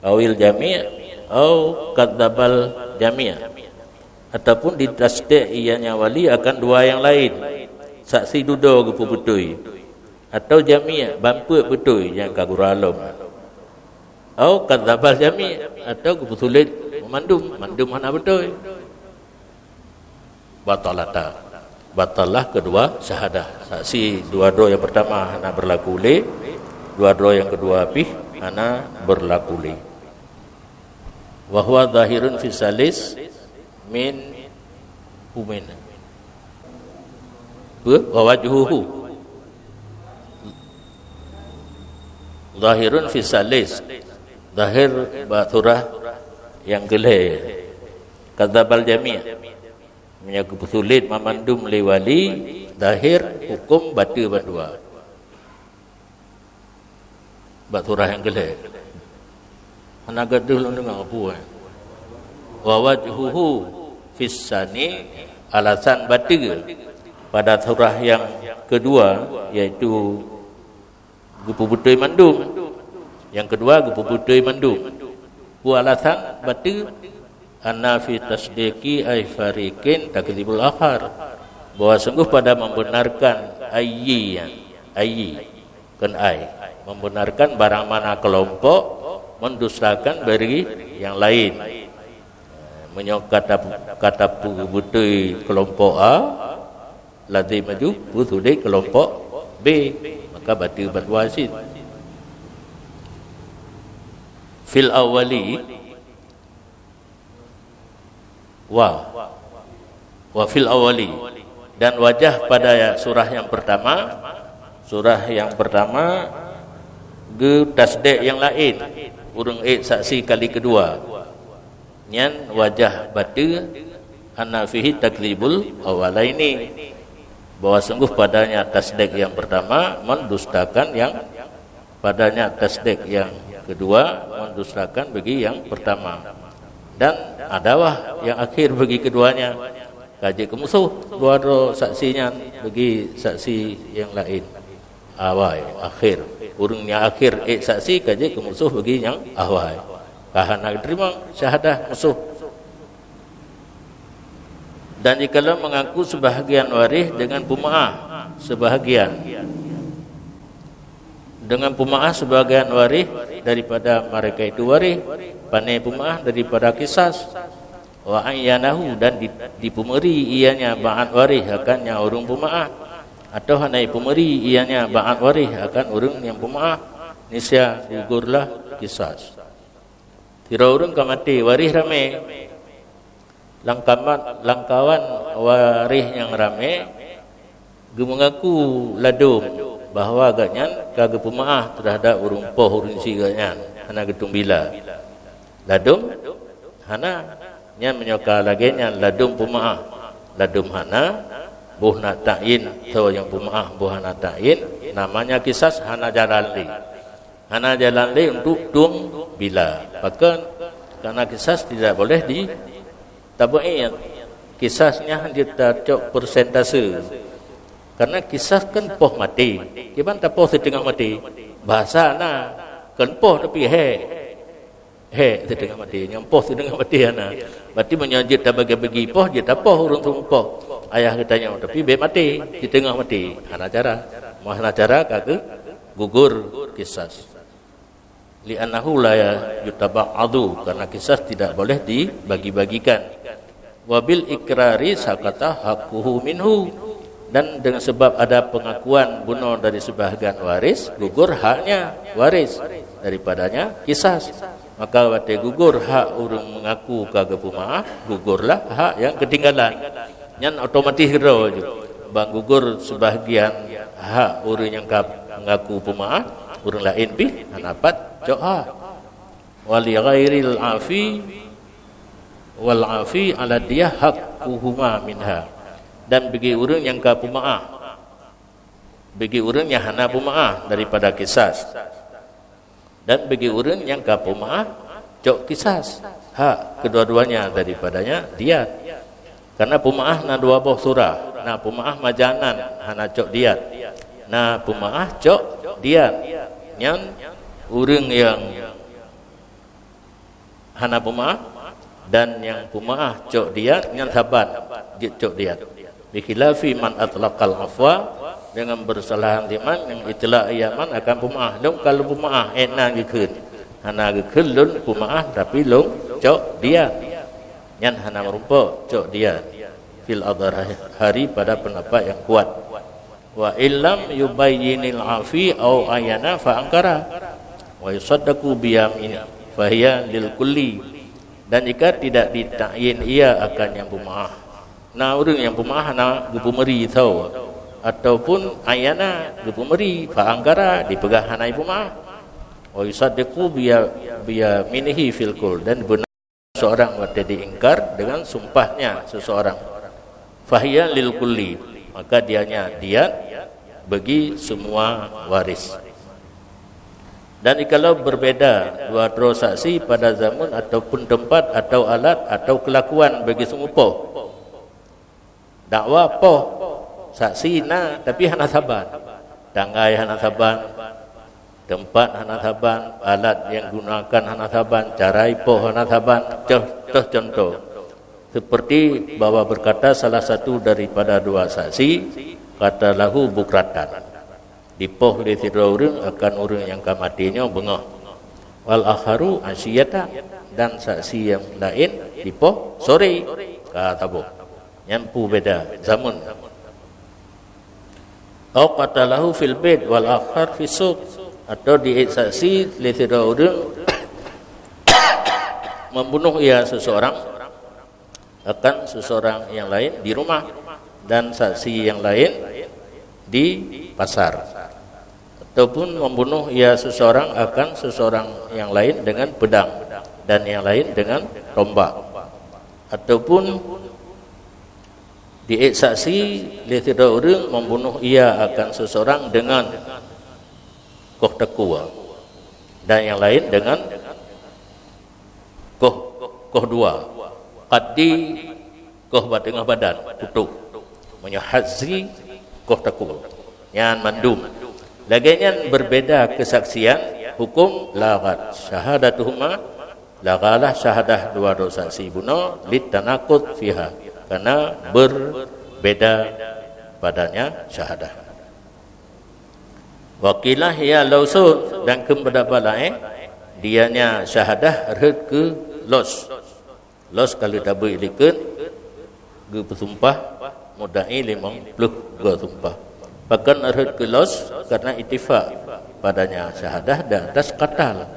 awil jami' au kadzabal jami', ataupun ditasdik ianya wali akan dua yang lain, saksi duduk ke putui atau jami' bampu putui yang kaguralom, au kadzabal jami' atau kebetulan mandum mana betul, batalah kedua syahadah. Saksi dua-dua yang pertama hana berlaku le, dua-dua yang kedua pih hana berlaku le. Wa huwa zahirun fi salis min umin. Wa wajhuhu zahirun fi salis, zahir baturah yang geleh, kadzabal jami' menyaku sulit memandum li wali, zahir hukum batu bandua baturah yang geleh. Anak gaduh lu dengar apa wa wajhuhu fissani, alasan batu pada surah yang kedua yaitu gupubutui mandum, yang kedua gupubutui mandum. Bu alasan batu anna fi tasdiqi ay fariqin takdzibul akhar, bahwa sungguh pada membenarkan ayyi kan membenarkan barang mana kelompok mendustakan bagi yang lain. Menyok kata butui kelompok A ladzi maju butui kelompok B, maka batu berwasid. Fil awali wa fil awali, dan wajah pada surah yang pertama ge tasdik yang lain urang saksi kali kedua nyan wajah batu anna fihi takdzibul awalaini, bahwa sungguh padanya tasdik yang pertama mendustakan yang padanya tasdik yang kedua mendustakan bagi yang pertama, dan adawah yang akhir bagi keduanya kaji kemusuh dua-dua saksinya bagi saksi yang lain awal akhir urungnya akhir saksi kaji kemusuh bagi yang awal kahana terima syahadah musuh. Dan jikalau mengaku sebahagian waris dengan pemaah sebahagian waris daripada mereka itu waris, panai pemaah daripada kisas, wa ayyanahu, dan dipumeri ianya ba'at waris akan yang urung pemaah, atau hanai pumeri ianya ba'at waris akan urung yang pemaah, nisya gugurlah kisas. Tira urung kamati waris rame, langkawan waris yang rame mengaku ladum bahawa agaknya kagak pemaah terhadap urung poh urung siganya hana getung bila ladum hana nya menyoka lagi nya ladum pemaah ladum hana buh nak ta'in so yang pemaah buh hana ta'in namanya kisas hana jalan li untuk tung bila, bahkan karena kisas tidak boleh di tabu'in, kisasnya kita cok persentase. Karena kisah kan poh mati, gimana tak poh setengah mati? Bahasa na kan poh tapi setengah mati, yang poh setengah mati ana. Berarti menyajit tak bagi poh, dia tak poh urung poh. Ayah katanya tapi be mati, di tengah mati. Ana cara kagak gugur kisah. Li'annahu la yutaba'adu, karena kisah tidak boleh dibagi-bagikan. Wabil ikrari sakata hakuhu minhu, dan dengan sebab ada pengakuan bunuh dari sebahagian waris, gugur haknya waris daripadanya kisas. Maka wate gugur hak urung mengaku kagak pemaah, gugurlah hak yang ketinggalan. Nyan otomatis hero je. Bang gugur sebahagian hak urung yang mengaku pemaah, urung lain pi dapat coha. Wali ghairil afi wal afi ala dia hakuhuma minha, dan bagi urang yang ka pemaah, bagi urang yang hana pemaah daripada kisas, dan bagi urang yang ka pemaah cok kisas, hak kedua-duanya daripadanya diat. Karena pemaah na dua buah surah, na pemaah majanan hana cok diat, na pemaah cok diat. Yang urang yang hana pumaah dan yang pumaah cok dia yang saban cok dia bikhilafi man atlaqal afwa dengan bersalahan timan yang itlaq yaman akan pumaah dong kalau pumaah ena gikeun hana gikeun lun pumaah tapi lung cok dia yang hana merupa cok dia fil adhar hari pada pendapat yang kuat wa illam yubayyinil afi au ayana fa angkara wa yusaddaqu biyamini fahiya lil kulli, dan jika tidak ditakyin ia akan yang pumaah na urang yang pumaah na gupumeri tahu ataupun ayana gupumeri fa angkara dipegang hanai pumaah wa yusaddaqu biyaminihi fil kul, dan benar seorang wate diingkar dengan sumpahnya seseorang fahiya lil kulli, maka dianya diat bagi semua waris. Dan jikalau berbeda dua transaksi pada zaman ataupun tempat atau alat atau kelakuan bagi semua poh dakwa poh saksi na tapi hana saban tanggai hana saban tempat hana saban alat yang gunakan hana saban carai poh hana saban contoh seperti bahwa berkata salah satu daripada dua saksi kata lahu bukratan dipoh li urang akan urang yang kamatinya bengah wal akharu asyiyata, dan saksi yang lain dipoh sore kata boh nyampu beda zaman au kata lahu fil bait wal akhar fi suq, atau di saksi li urang membunuh ia seseorang akan seseorang yang lain di rumah, dan saksi yang lain di pasar, ataupun membunuh ia seseorang akan seseorang yang lain dengan pedang dan yang lain dengan tombak, ataupun di saksi litira orang membunuh ia akan seseorang dengan koh tekua dan yang lain dengan koh dua qaddi koh batengah badan putuk menyahadzi koh takul yang mandum laginya berbeda kesaksian hukum lagat syahadatuhuma lagalah syahadah dua saksi bunuh litanaqud fiha, karena berbeda padanya syahadah. Wakilah ya lausun, dan kependapat lain dianya syahadah red ke los kalau tak berikut ge bersumpah mudai 50 ge sumpah bahkan arad ke los karena ittifaq padanya syahadah dan atas qatal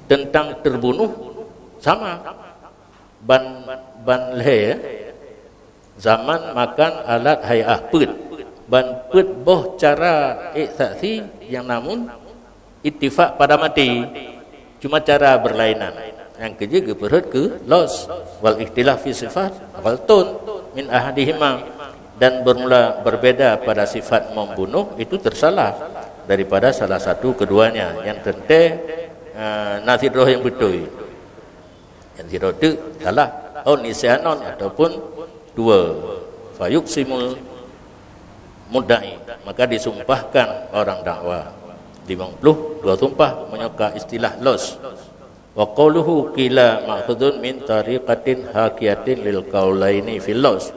tentang terbunuh sama ban le zaman makan alat hayah put ban put boh cara saksi yang namun ittifaq pada mati cuma cara berlainan. Yang ketiga berhad ke los wal ikhtilaf fi sifat wal tun min ahadihima, dan bermula berbeda pada sifat membunuh itu tersalah daripada salah satu keduanya yang tente nasiroh yang betul yang tidak itu salah atau nisyanon ataupun dua fayuk simul mudai, maka disumpahkan orang dakwa 50 dua sumpah menyuka istilah los. Wa qawluhu qila ma'khudun min tariqatin hakiyatin lil qaulaini fil los,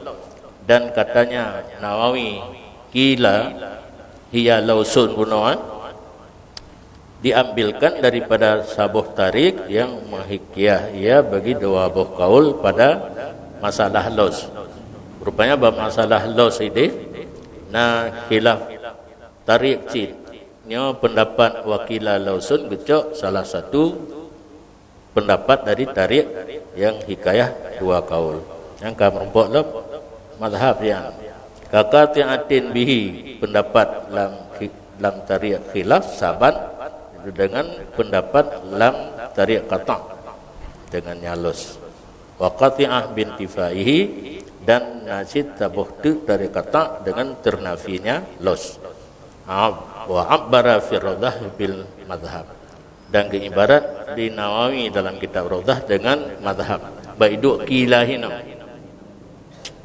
dan katanya Nawawi qila hiya lausun bunuan diambilkan daripada sabuh tarik yang menghikiyah ia bagi dua buah kaul pada masalah los. Rupanya bab masalah los ini na khilaf tarik cid nya pendapat wakila lausun gecok salah satu pendapat dari tarik yang hikayah dua kaul yang kamerumpok lep mazhab yang kakatiatin bihi pendapat lam tarik khilaf saban dengan pendapat lam tarik qata' dengan nyalus wa qati'ah binti faihi, dan nasid tabuhtu dari qata' dengan ternafinya los wa abbara fi radah bil madhab, dan keibarat di Nawawi dalam kitab Rawdah dengan madhab baidu kilahina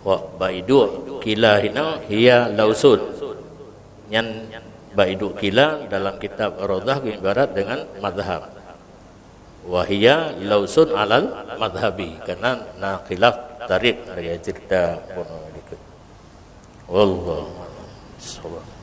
wa baidu kilahina hiya lausun, yang baidu kila dalam kitab Rawdah keibarat dengan madhab wahia lausun alal madhabi, karena khilaf tarik dari cerita bunuh dikit. Wallahu a'lam.